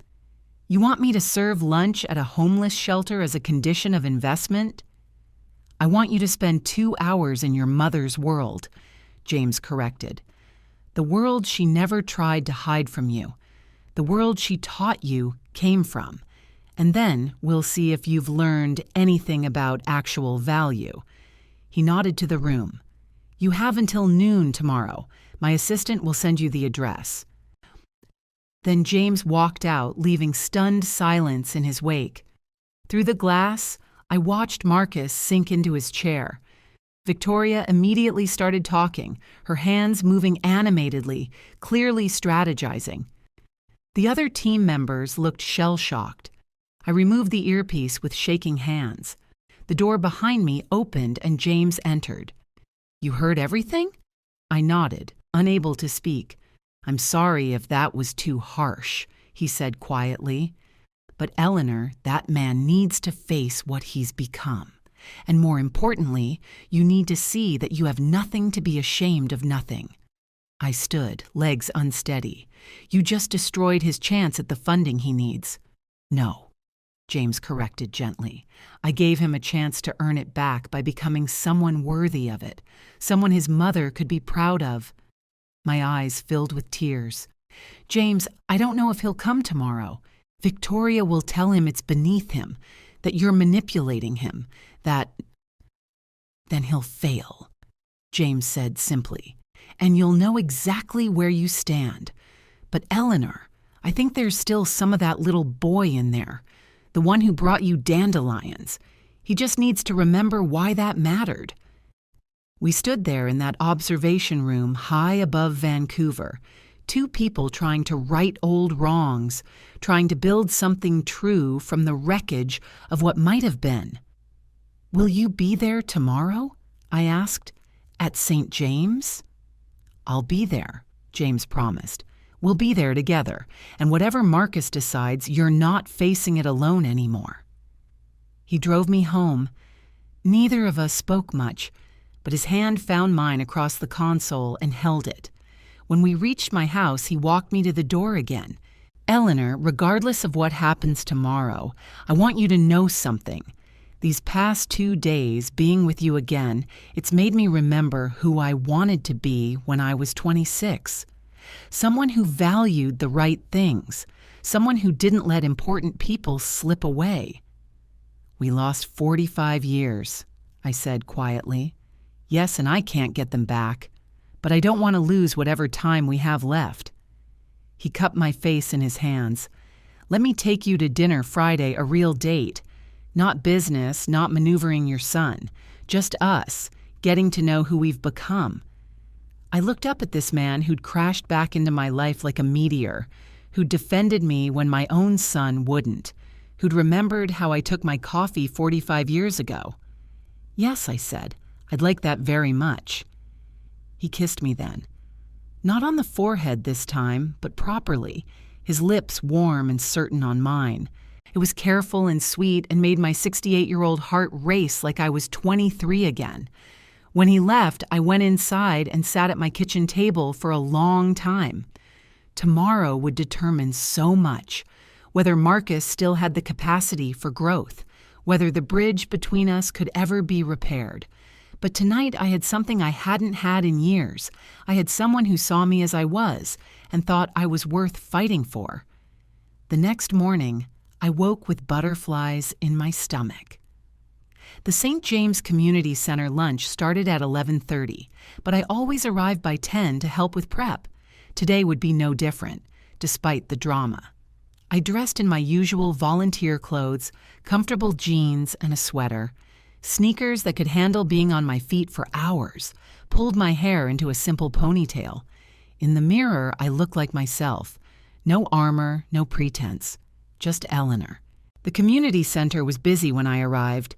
Speaker 1: "You want me to serve lunch at a homeless shelter as a condition of investment?" "I want you to spend 2 hours in your mother's world," James corrected. "The world she never tried to hide from you. The world she taught you came from. And then we'll see if you've learned anything about actual value." He nodded to the room. "You have until noon tomorrow. My assistant will send you the address." Then James walked out, leaving stunned silence in his wake. Through the glass, I watched Marcus sink into his chair. Victoria immediately started talking, her hands moving animatedly, clearly strategizing. The other team members looked shell-shocked. I removed the earpiece with shaking hands. The door behind me opened and James entered. "You heard everything?" I nodded, unable to speak. "I'm sorry if that was too harsh," he said quietly. "But Eleanor, that man needs to face what he's become. And more importantly, you need to see that you have nothing to be ashamed of nothing." I stood, legs unsteady. "You just destroyed his chance at the funding he needs." "No," James corrected gently. "I gave him a chance to earn it back by becoming someone worthy of it, someone his mother could be proud of." My eyes filled with tears. "James, I don't know if he'll come tomorrow. Victoria will tell him it's beneath him, that you're manipulating him, that—" "Then he'll fail," James said simply, "and you'll know exactly where you stand. But Eleanor, I think there's still some of that little boy in there, the one who brought you dandelions. He just needs to remember why that mattered." We stood there in that observation room high above Vancouver, two people trying to right old wrongs, trying to build something true from the wreckage of what might have been. "Will you be there tomorrow?" I asked. "At St. James?" "I'll be there," James promised. "We'll be there together, and whatever Marcus decides, you're not facing it alone anymore." He drove me home. Neither of us spoke much, but his hand found mine across the console and held it. When we reached my house, he walked me to the door again. "Eleanor, regardless of what happens tomorrow, I want you to know something. These past 2 days, being with you again, it's made me remember who I wanted to be when I was 26. Someone who valued the right things. Someone who didn't let important people slip away." "We lost 45 years, I said quietly. "Yes, and I can't get them back. But I don't want to lose whatever time we have left." He cupped my face in his hands. "Let me take you to dinner Friday, a real date. Not business, not maneuvering your son. Just us, getting to know who we've become." I looked up at this man who'd crashed back into my life like a meteor, who'd defended me when my own son wouldn't, who'd remembered how I took my coffee 45 years ago. "Yes," I said, "I'd like that very much." He kissed me then. Not on the forehead this time, but properly, his lips warm and certain on mine. It was careful and sweet and made my 68-year-old heart race like I was 23 again. When he left, I went inside and sat at my kitchen table for a long time. Tomorrow would determine so much, whether Marcus still had the capacity for growth, whether the bridge between us could ever be repaired. But tonight I had something I hadn't had in years. I had someone who saw me as I was and thought I was worth fighting for. The next morning, I woke with butterflies in my stomach. The St. James Community Center lunch started at 11:30, but I always arrived by 10 to help with prep. Today would be no different, despite the drama. I dressed in my usual volunteer clothes, comfortable jeans and a sweater, sneakers that could handle being on my feet for hours, pulled my hair into a simple ponytail. In the mirror, I looked like myself. No armor, no pretense, just Eleanor. The community center was busy when I arrived.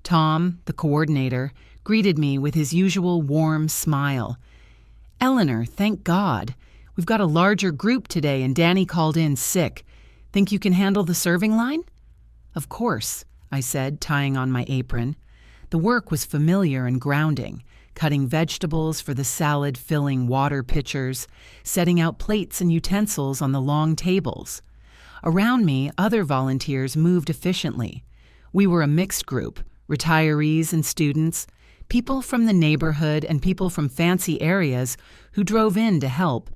Speaker 1: Tom, the coordinator, greeted me with his usual warm smile. "Eleanor, thank God. We've got a larger group today and Danny called in sick. Think you can handle the serving line?" "Of course," I said, tying on my apron. The work was familiar and grounding, cutting vegetables for the salad-filling water pitchers, setting out plates and utensils on the long tables. Around me, other volunteers moved efficiently. We were a mixed group, retirees and students, people from the neighborhood and people from fancy areas who drove in to help.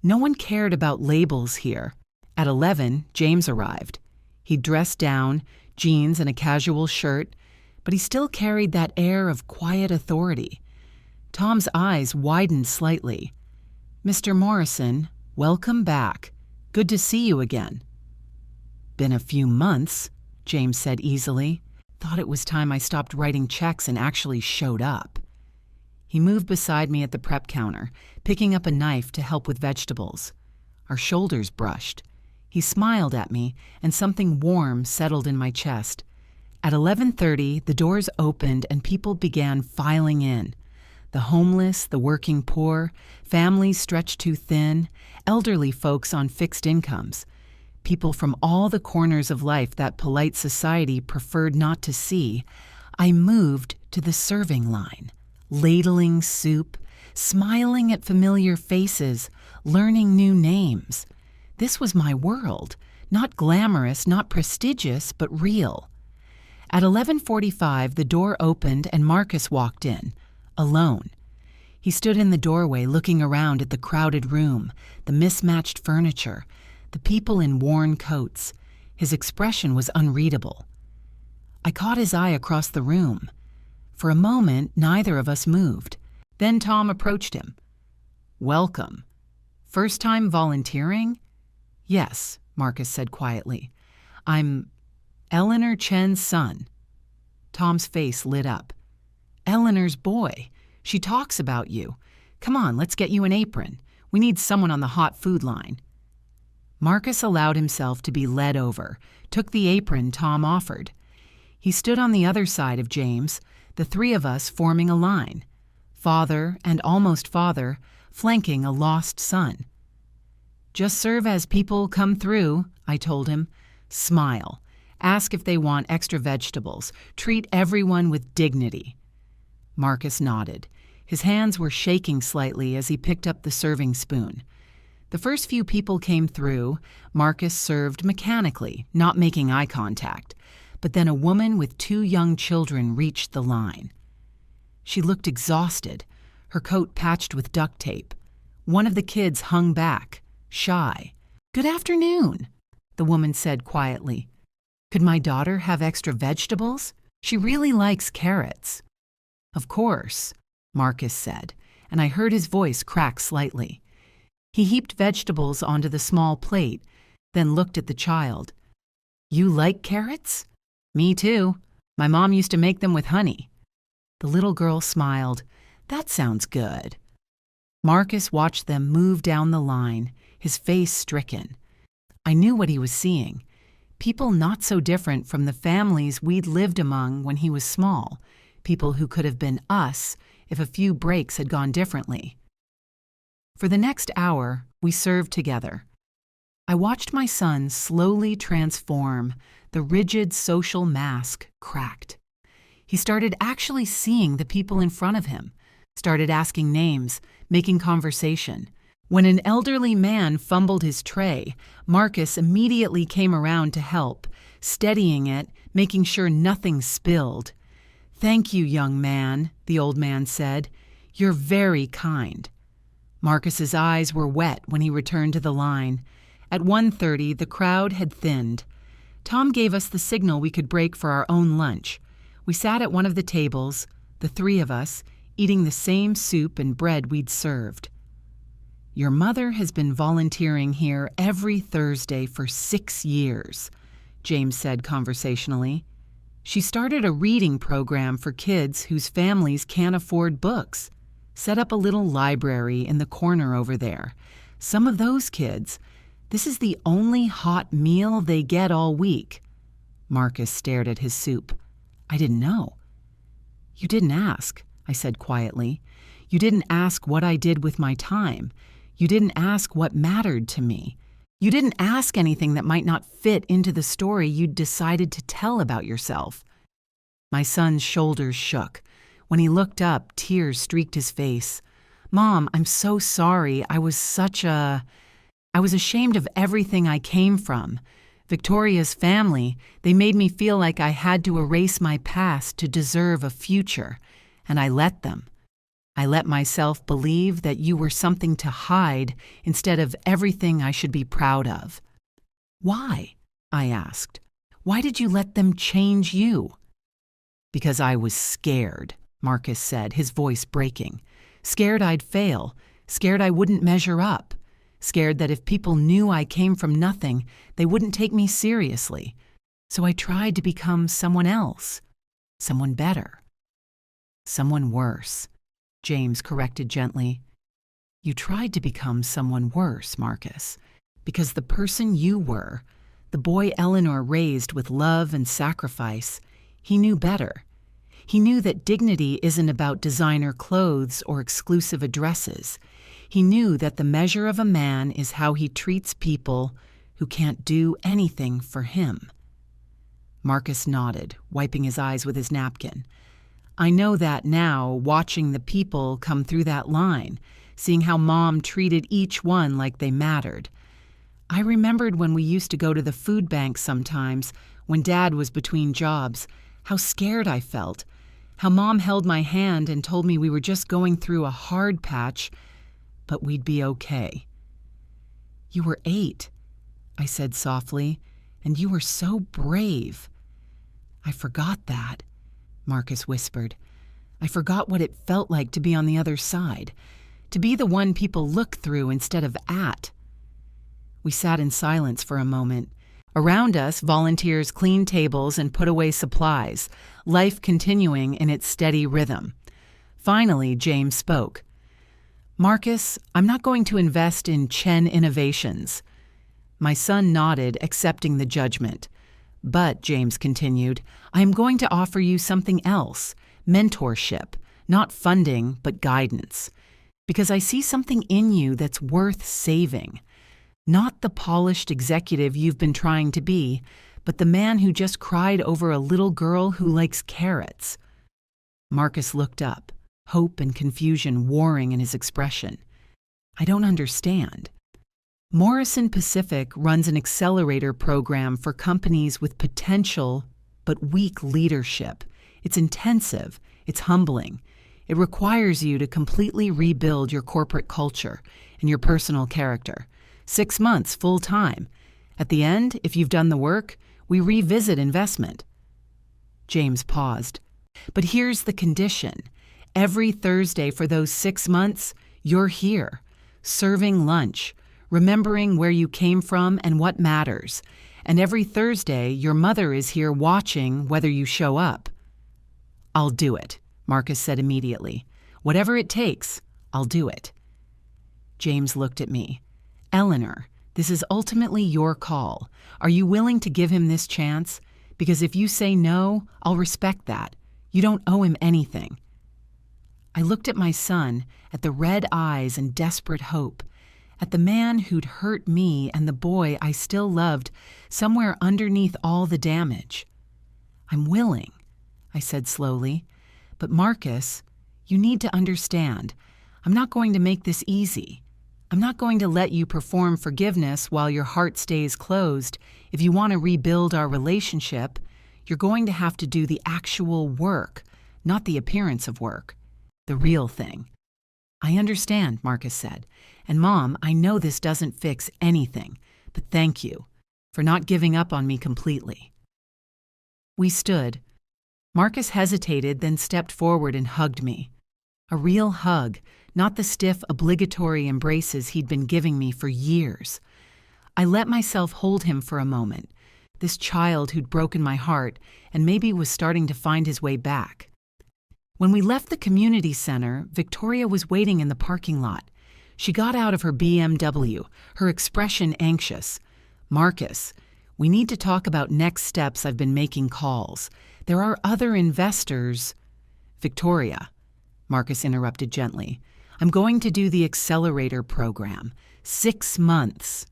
Speaker 1: No one cared about labels here. At 11, James arrived. He'd dressed down, jeans and a casual shirt, but he still carried that air of quiet authority. Tom's eyes widened slightly. "Mr. Morrison, welcome back. Good to see you again." "Been a few months," James said easily. Thought it was time I stopped writing checks and actually showed up. He moved beside me at the prep counter, picking up a knife to help with vegetables. Our shoulders brushed. He smiled at me, and something warm settled in my chest. At 11:30, the doors opened and people began filing in. The homeless, the working poor, families stretched too thin, elderly folks on fixed incomes. People from all the corners of life that polite society preferred not to see. I moved to the serving line, ladling soup, smiling at familiar faces, learning new names. This was my world, not glamorous, not prestigious, but real. At 11:45, the door opened and Marcus walked in, alone. He stood in the doorway looking around at the crowded room, the mismatched furniture, the people in worn coats. His expression was unreadable. I caught his eye across the room. For a moment, neither of us moved. Then Tom approached him. "Welcome. First time volunteering?" "Yes," Marcus said quietly. "I'm Eleanor Chen's son." Tom's face lit up. "Eleanor's boy. She talks about you. Come on, let's get you an apron. We need someone on the hot food line." Marcus allowed himself to be led over, took the apron Tom offered. He stood on the other side of James, the three of us forming a line, father and almost father flanking a lost son. "Just serve as people come through," I told him. "Smile. Ask if they want extra vegetables. Treat everyone with dignity." Marcus nodded. His hands were shaking slightly as he picked up the serving spoon. The first few people came through. Marcus served mechanically, not making eye contact. But then a woman with 2 young children reached the line. She looked exhausted, her coat patched with duct tape. One of the kids hung back, shy. "Good afternoon," the woman said quietly. "Could my daughter have extra vegetables? She really likes carrots." "Of course," Marcus said, and I heard his voice crack slightly. He heaped vegetables onto the small plate, then looked at the child. "You like carrots?" "Me too. My mom used to make them with honey." The little girl smiled. "That sounds good." Marcus watched them move down the line, his face stricken. I knew what he was seeing. People not so different from the families we'd lived among when he was small, people who could have been us if a few breaks had gone differently. For the next hour, we served together. I watched my son slowly transform. The rigid social mask cracked. He started actually seeing the people in front of him, started asking names, making conversation. When an elderly man fumbled his tray, Marcus immediately came around to help, steadying it, making sure nothing spilled. "Thank you, young man," the old man said. "You're very kind." Marcus's eyes were wet when he returned to the line. At 1:30, the crowd had thinned. Tom gave us the signal we could break for our own lunch. We sat at one of the tables, the 3 of us, eating the same soup and bread we'd served. "Your mother has been volunteering here every Thursday for 6 years, James said conversationally. She started a reading program for kids whose families can't afford books. Set up a little library in the corner over there. Some of those kids, this is the only hot meal they get all week." Marcus stared at his soup. "I didn't know." "You didn't ask," I said quietly. "You didn't ask what I did with my time. You didn't ask what mattered to me. You didn't ask anything that might not fit into the story you'd decided to tell about yourself." My son's shoulders shook. When he looked up, tears streaked his face. "Mom, I'm so sorry. I was ashamed of everything I came from. Victoria's family, they made me feel like I had to erase my past to deserve a future, and I let them. I let myself believe that you were something to hide instead of everything I should be proud of." "Why?" I asked. "Why did you let them change you?" Because I was scared, Marcus said, his voice breaking. Scared I'd fail, scared I wouldn't measure up, scared that if people knew I came from nothing, they wouldn't take me seriously. So I tried to become someone else, someone better. Someone worse, James corrected gently. You tried to become someone worse, Marcus, because the person you were, the boy Eleanor raised with love and sacrifice, he knew better. He knew that dignity isn't about designer clothes or exclusive addresses. He knew that the measure of a man is how he treats people who can't do anything for him. Marcus nodded, wiping his eyes with his napkin. I know that now, watching the people come through that line, seeing how Mom treated each one like they mattered. I remembered when we used to go to the food bank sometimes, when Dad was between jobs, how scared I felt, how Mom held my hand and told me we were just going through a hard patch, but we'd be okay. You were 8, I said softly, and you were so brave. I forgot that, Marcus whispered. I forgot what it felt like to be on the other side, to be the one people look through instead of at. We sat in silence for a moment. Around us, volunteers cleaned tables and put away supplies, life continuing in its steady rhythm. Finally, James spoke. Marcus, I'm not going to invest in Chen Innovations. My son nodded, accepting the judgment. But, James continued, I am going to offer you something else, mentorship, not funding, but guidance. Because I see something in you that's worth saving. Not the polished executive you've been trying to be, but the man who just cried over a little girl who likes carrots. Marcus looked up, hope and confusion warring in his expression. I don't understand. Morrison Pacific runs an accelerator program for companies with potential but weak leadership. It's intensive. It's humbling. It requires you to completely rebuild your corporate culture and your personal character. 6 months full-time. At the end, if you've done the work, we revisit investment. James paused. But here's the condition. Every Thursday for those 6 months, you're here, serving lunch, remembering where you came from and what matters. And every Thursday, your mother is here watching whether you show up. I'll do it, Marcus said immediately. Whatever it takes, I'll do it. James looked at me. Eleanor, this is ultimately your call. Are you willing to give him this chance? Because if you say no, I'll respect that. You don't owe him anything. I looked at my son, at the red eyes and desperate hope, at the man who'd hurt me and the boy I still loved somewhere underneath all the damage. I'm willing, I said slowly. But Marcus, you need to understand, I'm not going to make this easy. I'm not going to let you perform forgiveness while your heart stays closed. If you want to rebuild our relationship, you're going to have to do the actual work, not the appearance of work, the real thing. I understand, Marcus said. And Mom, I know this doesn't fix anything, but thank you for not giving up on me completely. We stood. Marcus hesitated, then stepped forward and hugged me. A real hug, not the stiff, obligatory embraces he'd been giving me for years. I let myself hold him for a moment, this child who'd broken my heart and maybe was starting to find his way back. When we left the community center, Victoria was waiting in the parking lot. She got out of her BMW, her expression anxious. Marcus, we need to talk about next steps. I've been making calls. There are other investors. Victoria, Marcus interrupted gently. I'm going to do the accelerator program. 6 months.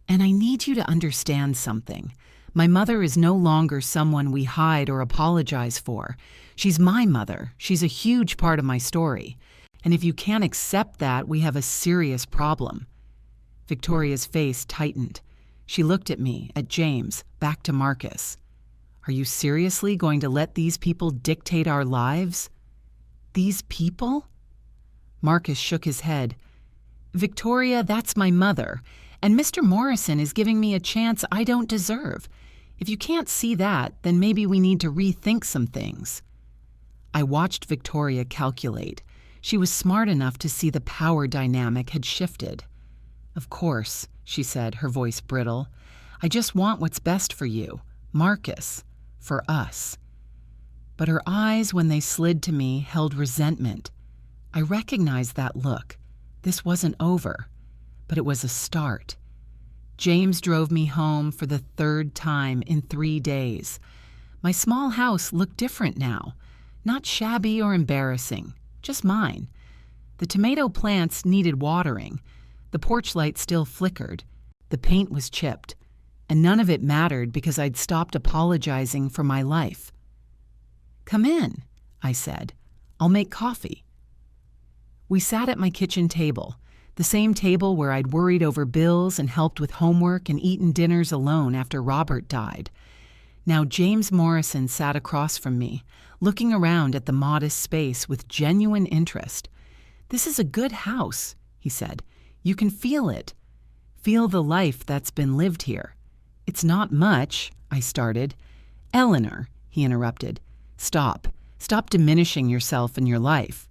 Speaker 1: And I need you to understand something. My mother is no longer someone we hide or apologize for. She's my mother. She's a huge part of my story. And if you can't accept that, we have a serious problem. Victoria's face tightened. She looked at me, at James, back to Marcus. Are you seriously going to let these people dictate our lives? These people? Marcus shook his head. Victoria, that's my mother, and Mr. Morrison is giving me a chance I don't deserve. If you can't see that, then maybe we need to rethink some things. I watched Victoria calculate. She was smart enough to see the power dynamic had shifted. "Of course," she said, her voice brittle. "I just want what's best for you, Marcus, for us." But her eyes, when they slid to me, held resentment. I recognized that look. This wasn't over, but it was a start. James drove me home for the third time in 3 days. My small house looked different now. Not shabby or embarrassing, just mine. The tomato plants needed watering. The porch light still flickered. The paint was chipped. And none of it mattered because I'd stopped apologizing for my life. "Come in," I said. "I'll make coffee." We sat at my kitchen table, the same table where I'd worried over bills and helped with homework and eaten dinners alone after Robert died. Now James Morrison sat across from me, looking around at the modest space with genuine interest. "This is a good house," he said. "You can feel it. Feel the life that's been lived here." "It's not much," I started. "Eleanor," he interrupted. "Stop. Stop diminishing yourself and your life.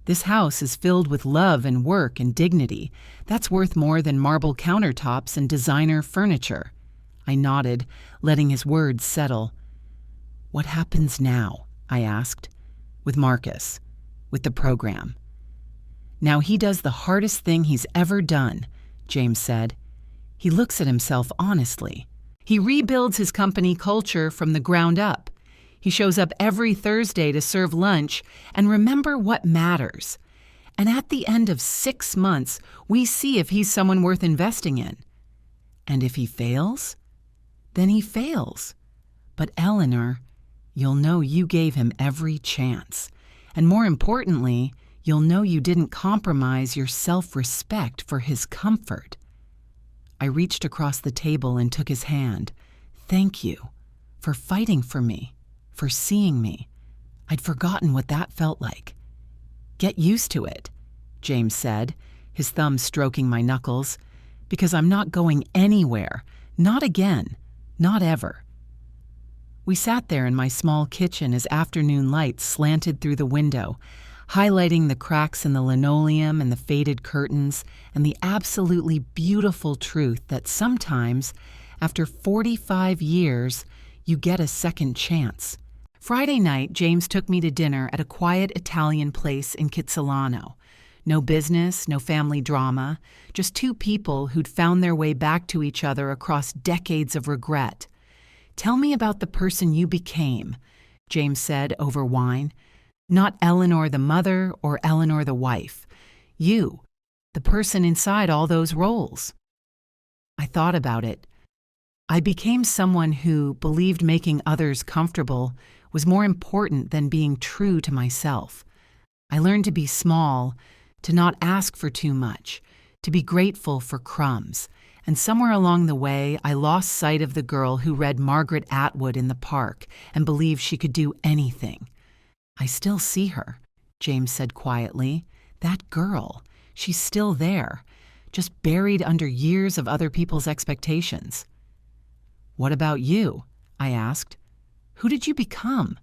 Speaker 1: This house is filled with love and work and dignity. That's worth more than marble countertops and designer furniture." I nodded, letting his words settle. "What happens now?" I asked. "With Marcus, with the program." "Now he does the hardest thing he's ever done," James said. "He looks at himself honestly. He rebuilds his company culture from the ground up. He shows up every Thursday to serve lunch and remember what matters. And at the end of 6 months, we see if he's someone worth investing in. And if he fails, then he fails. But Eleanor, you'll know you gave him every chance. And more importantly, you'll know you didn't compromise your self-respect for his comfort." I reached across the table and took his hand. "Thank you for fighting for me, for seeing me. I'd forgotten what that felt like." "Get used to it," James said, his thumb stroking my knuckles, "because I'm not going anywhere. Not again. Not ever." We sat there in my small kitchen as afternoon light slanted through the window, highlighting the cracks in the linoleum and the faded curtains and the absolutely beautiful truth that sometimes, after 45 years, you get a second chance. Friday night, James took me to dinner at a quiet Italian place in Kitsilano. No business, no family drama, just 2 people who'd found their way back to each other across decades of regret. "Tell me about the person you became," James said over wine. "Not Eleanor the mother or Eleanor the wife. You, the person inside all those roles." I thought about it. I became someone who believed making others comfortable was more important than being true to myself. I learned to be small, to not ask for too much, to be grateful for crumbs. And somewhere along the way, I lost sight of the girl who read Margaret Atwood in the park and believed she could do anything. "I still see her," James said quietly. "That girl, she's still there, just buried under years of other people's expectations." "What about you?" I asked. "Who did you become?"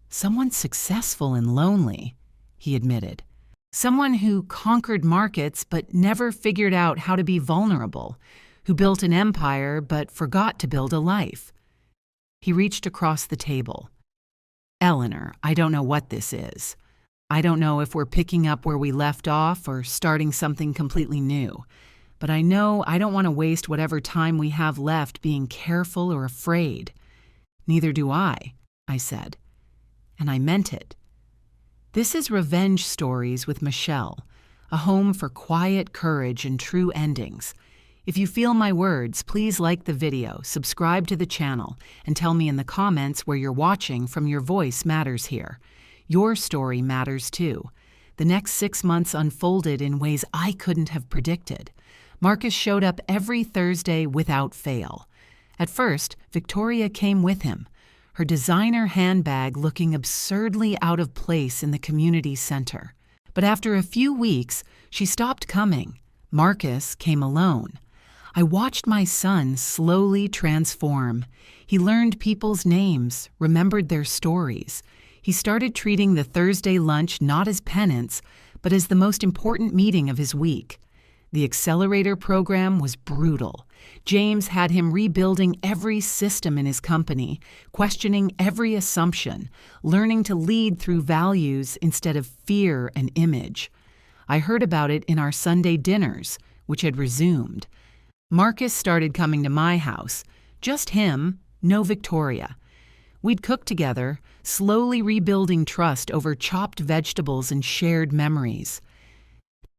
Speaker 1: "Someone successful and lonely," he admitted. "Someone who conquered markets but never figured out how to be vulnerable, who built an empire but forgot to build a life." He reached across the table. "Eleanor, I don't know what this is. I don't know if we're picking up where we left off or starting something completely new. But I know I don't want to waste whatever time we have left being careful or afraid." "Neither do I," said. And I meant it. This is Revenge Stories with Michelle, a home for quiet courage and true endings. If you feel my words, please like the video, subscribe to the channel, and tell me in the comments where you're watching from. Your voice matters here. Your story matters too. The next 6 months unfolded in ways I couldn't have predicted. Marcus showed up every Thursday without fail. At first, Victoria came with him, her designer handbag looking absurdly out of place in the community center. But after a few weeks, she stopped coming. Marcus came alone. I watched my son slowly transform. He learned people's names, remembered their stories. He started treating the Thursday lunch not as penance, but as the most important meeting of his week. The accelerator program was brutal. James had him rebuilding every system in his company, questioning every assumption, learning to lead through values instead of fear and image. I heard about it in our Sunday dinners, which had resumed. Marcus started coming to my house. Just him, no Victoria. We'd cook together, slowly rebuilding trust over chopped vegetables and shared memories.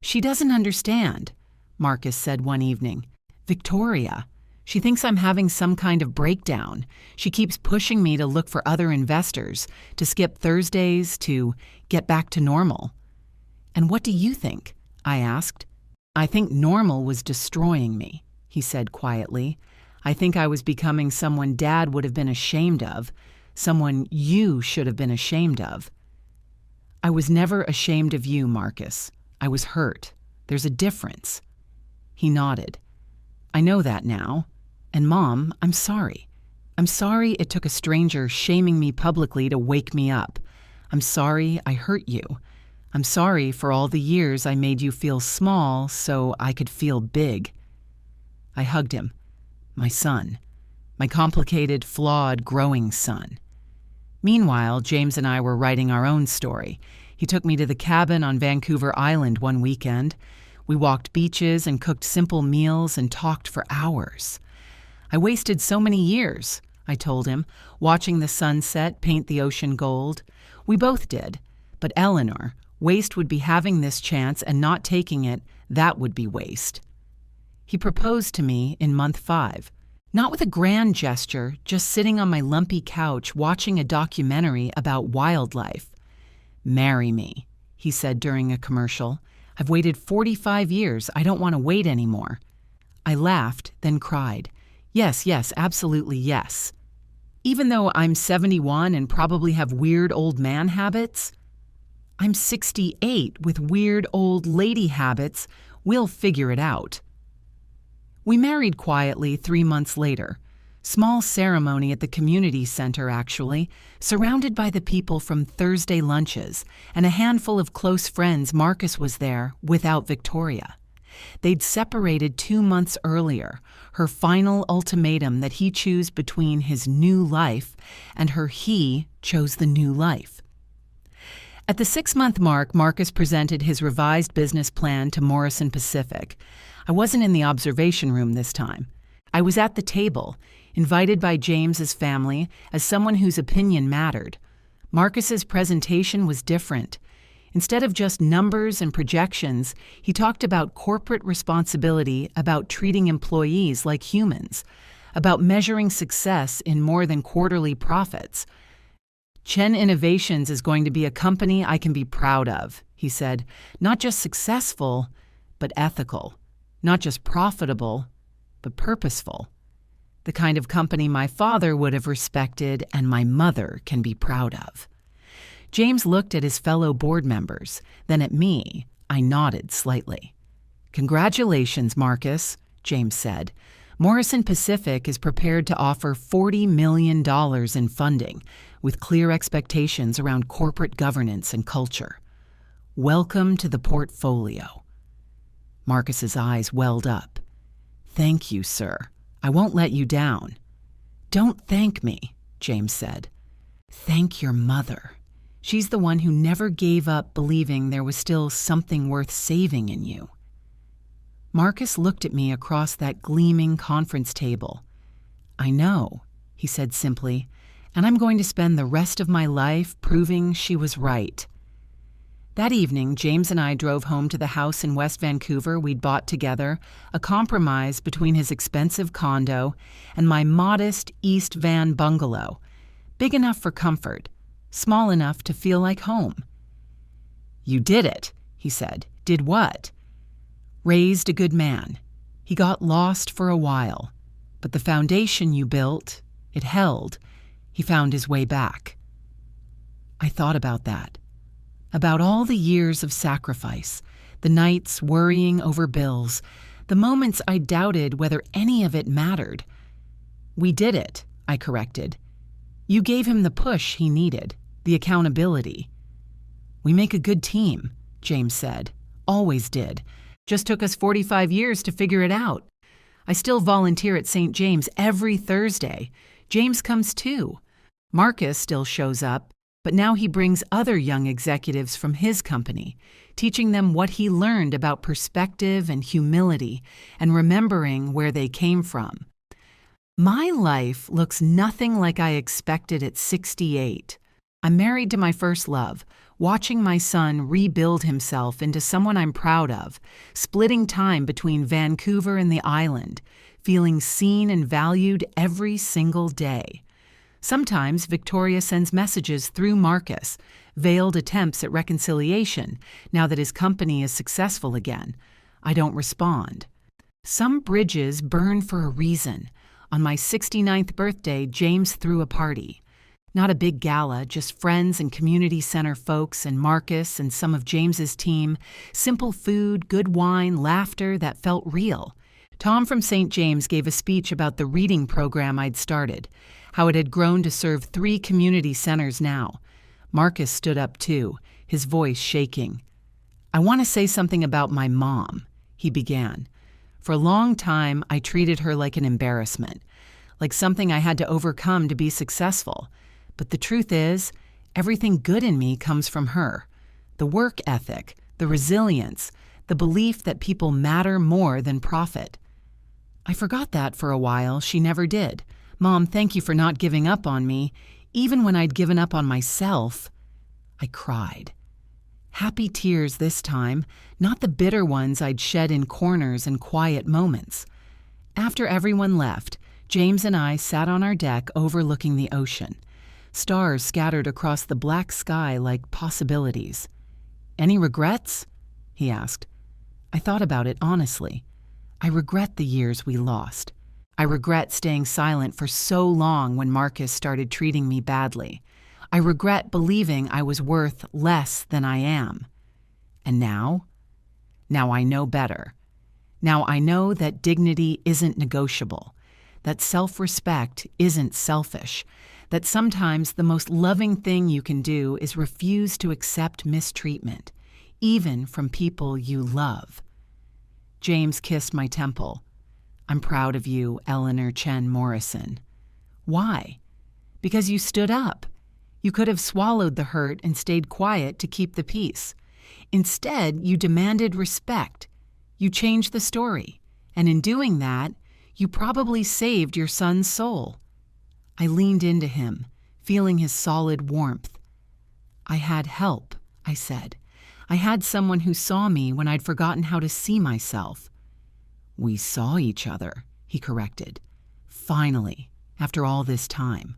Speaker 1: "She doesn't understand," Marcus said one evening. "Victoria. She thinks I'm having some kind of breakdown. She keeps pushing me to look for other investors, to skip Thursdays, to get back to normal." "And what do you think?" I asked. "I think normal was destroying me," he said quietly. "I think I was becoming someone Dad would have been ashamed of, someone you should have been ashamed of." "I was never ashamed of you, Marcus. I was hurt. There's a difference." He nodded. "I know that now. And Mom, I'm sorry. I'm sorry it took a stranger shaming me publicly to wake me up. I'm sorry I hurt you. I'm sorry for all the years I made you feel small so I could feel big." I hugged him. My son. My complicated, flawed, growing son. Meanwhile, James and I were writing our own story. He took me to the cabin on Vancouver Island one weekend. We walked beaches and cooked simple meals and talked for hours. "I wasted so many years," I told him, "watching the sunset paint the ocean gold. We both did. But Eleanor, waste would be having this chance and not taking it. That would be waste." He proposed to me in month 5. Not with a grand gesture, just sitting on my lumpy couch watching a documentary about wildlife. "Marry me," he said during a commercial. "I've waited 45 years. I don't want to wait anymore." I laughed, then cried. Yes, absolutely yes. Even though I'm 71 and probably have weird old man habits, I'm 68 with weird old lady habits. We'll figure it out. We married quietly 3 months later. Small ceremony at the community center, actually, surrounded by the people from Thursday lunches, and a handful of close friends. Marcus was there, without Victoria. They'd separated 2 months earlier, her final ultimatum that he choose between his new life and her. He chose the new life. At the 6-month mark, Marcus presented his revised business plan to Morrison Pacific. I wasn't in the observation room this time. I was at the table, invited by James's family as someone whose opinion mattered. Marcus's presentation was different. Instead of just numbers and projections, he talked about corporate responsibility, about treating employees like humans, about measuring success in more than quarterly profits. "Chen Innovations is going to be a company I can be proud of," he said. "Not just successful, but ethical. Not just profitable, but purposeful. The kind of company my father would have respected and my mother can be proud of." James looked at his fellow board members, then at me. I nodded slightly. "Congratulations, Marcus," James said. "Morrison Pacific is prepared to offer $40 million in funding, with clear expectations around corporate governance and culture. Welcome to the portfolio." Marcus's eyes welled up. "Thank you, sir. I won't let you down." "Don't thank me," James said. "Thank your mother. She's the one who never gave up believing there was still something worth saving in you." Marcus looked at me across that gleaming conference table. "I know," he said simply, "and I'm going to spend the rest of my life proving she was right." That evening, James and I drove home to the house in West Vancouver we'd bought together, a compromise between his expensive condo and my modest East Van bungalow, big enough for comfort, small enough to feel like home. "You did it," he said. "Did what?" "Raised a good man. He got lost for a while, but the foundation you built, it held. He found his way back." I thought about that. About all the years of sacrifice, the nights worrying over bills, The moments I doubted whether any of it mattered. "We did it," I corrected. "You gave him the push he needed, the accountability." "We make a good team," James said. "Always did. Just took us 45 years to figure it out. I still volunteer at St. James every Thursday. James comes too. Marcus still shows up, but now he brings other young executives from his company, teaching them what he learned about perspective and humility and remembering where they came from. My life looks nothing like I expected at 68. I'm married to my first love, watching my son rebuild himself into someone I'm proud of, splitting time between Vancouver and the island, feeling seen and valued every single day. Sometimes Victoria sends messages through Marcus, veiled attempts at reconciliation, now that his company is successful again. I don't respond. Some bridges burn for a reason. On my 69th birthday, James threw a party. Not a big gala, just friends and community center folks and Marcus and some of James's team. Simple food, good wine, laughter that felt real. Tom from St. James gave a speech about the reading program I'd started, how it had grown to serve 3 community centers now. Marcus stood up too, his voice shaking. "I want to say something about my mom," he began. "For a long time, I treated her like an embarrassment, like something I had to overcome to be successful. But the truth is, everything good in me comes from her. The work ethic, the resilience, the belief that people matter more than profit. I forgot that for a while. She never did. Mom, thank you for not giving up on me, even when I'd given up on myself." I cried. Happy tears this time, not the bitter ones I'd shed in corners and quiet moments. After everyone left, James and I sat on our deck overlooking the ocean. Stars scattered across the black sky like possibilities. "Any regrets?" he asked. I thought about it honestly. I regret the years we lost. I regret staying silent for so long when Marcus started treating me badly. I regret believing I was worth less than I am. And now? Now I know better. Now I know that dignity isn't negotiable, that self-respect isn't selfish, that sometimes the most loving thing you can do is refuse to accept mistreatment, even from people you love. James kissed my temple. "I'm proud of you, Eleanor Chen Morrison." "Why?" "Because you stood up. You could have swallowed the hurt and stayed quiet to keep the peace. Instead, you demanded respect. You changed the story. And in doing that, you probably saved your son's soul." I leaned into him, feeling his solid warmth. "I had help," I said. "I had someone who saw me when I'd forgotten how to see myself." "We saw each other," he corrected. "Finally, after all this time."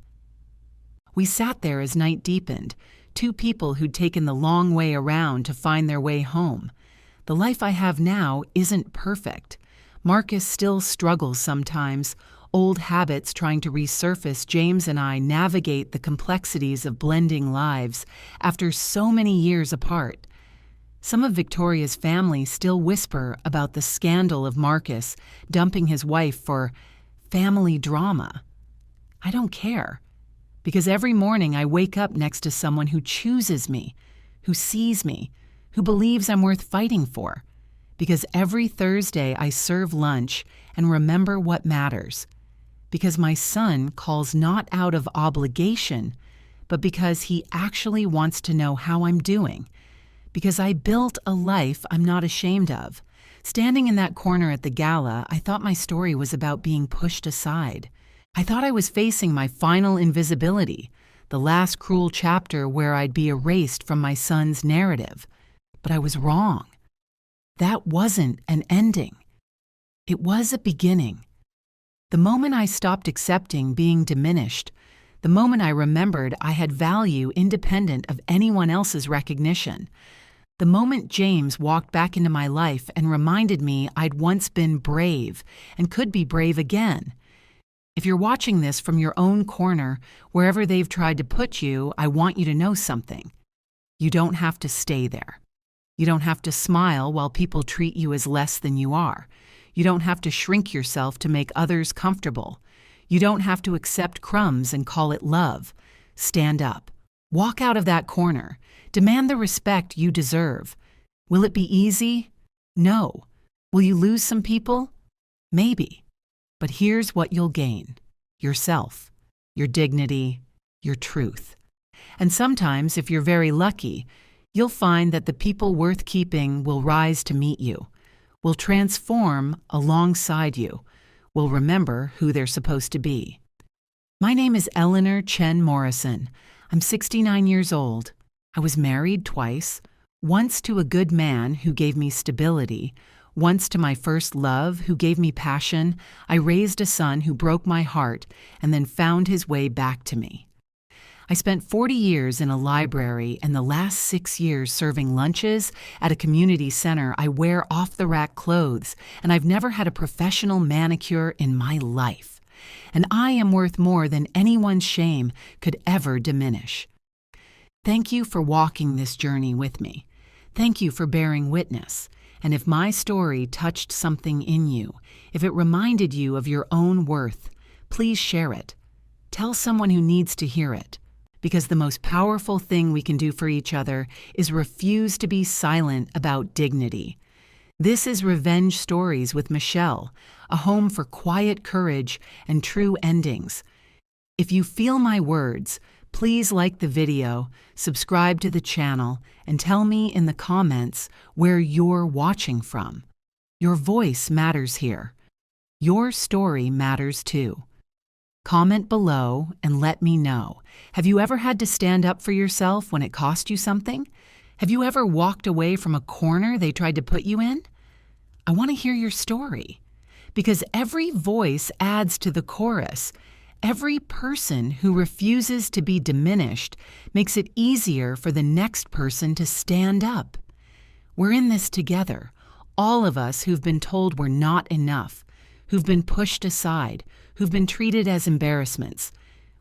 Speaker 1: We sat there as night deepened, 2 people who'd taken the long way around to find their way home. The life I have now isn't perfect. Marcus still struggles sometimes. Old habits trying to resurface. James and I navigate the complexities of blending lives after so many years apart. Some of Victoria's family still whisper about the scandal of Marcus dumping his wife for family drama. I don't care, because every morning I wake up next to someone who chooses me, who sees me, who believes I'm worth fighting for. Because every Thursday I serve lunch and remember what matters. Because my son calls not out of obligation, but because he actually wants to know how I'm doing. Because I built a life I'm not ashamed of. Standing in that corner at the gala, I thought my story was about being pushed aside. I thought I was facing my final invisibility, the last cruel chapter where I'd be erased from my son's narrative. But I was wrong. That wasn't an ending. It was a beginning. The moment I stopped accepting being diminished, the moment I remembered I had value independent of anyone else's recognition, the moment James walked back into my life and reminded me I'd once been brave and could be brave again. If you're watching this from your own corner, wherever they've tried to put you, I want you to know something. You don't have to stay there. You don't have to smile while people treat you as less than you are. You don't have to shrink yourself to make others comfortable. You don't have to accept crumbs and call it love. Stand up. Walk out of that corner. Demand the respect you deserve. Will it be easy? No. Will you lose some people? Maybe. But here's what you'll gain: yourself, your dignity, your truth. And sometimes, if you're very lucky, you'll find that the people worth keeping will rise to meet you, will transform alongside you, will remember who they're supposed to be. My name is Eleanor Chen Morrison. I'm 69 years old. I was married twice, once to a good man who gave me stability, once to my first love who gave me passion. I raised a son who broke my heart and then found his way back to me. I spent 40 years in a library and the last 6 years serving lunches at a community center. I wear off-the-rack clothes, and I've never had a professional manicure in my life. And I am worth more than anyone's shame could ever diminish. Thank you for walking this journey with me. Thank you for bearing witness. And if my story touched something in you, if it reminded you of your own worth, please share it. Tell someone who needs to hear it. Because the most powerful thing we can do for each other is refuse to be silent about dignity. This is Revenge Stories with Michelle, a home for quiet courage and true endings. If you feel my words, please like the video, subscribe to the channel, and tell me in the comments where you're watching from. Your voice matters here. Your story matters too. Comment below and let me know. Have you ever had to stand up for yourself when it cost you something? Have you ever walked away from a corner they tried to put you in? I want to hear your story. Because every voice adds to the chorus. Every person who refuses to be diminished makes it easier for the next person to stand up. We're in this together. All of us who've been told we're not enough, who've been pushed aside, who've been treated as embarrassments.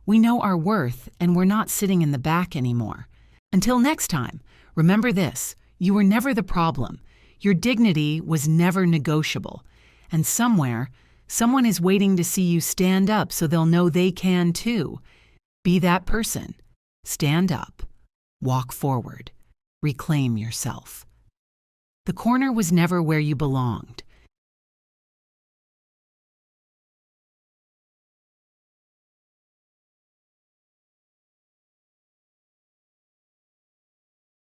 Speaker 1: We know our worth, and we're not sitting in the back anymore. Until next time, remember this: you were never the problem. Your dignity was never negotiable. And somewhere, someone is waiting to see you stand up so they'll know they can too. Be that person. Stand up. Walk forward. Reclaim yourself. The corner was never where you belonged.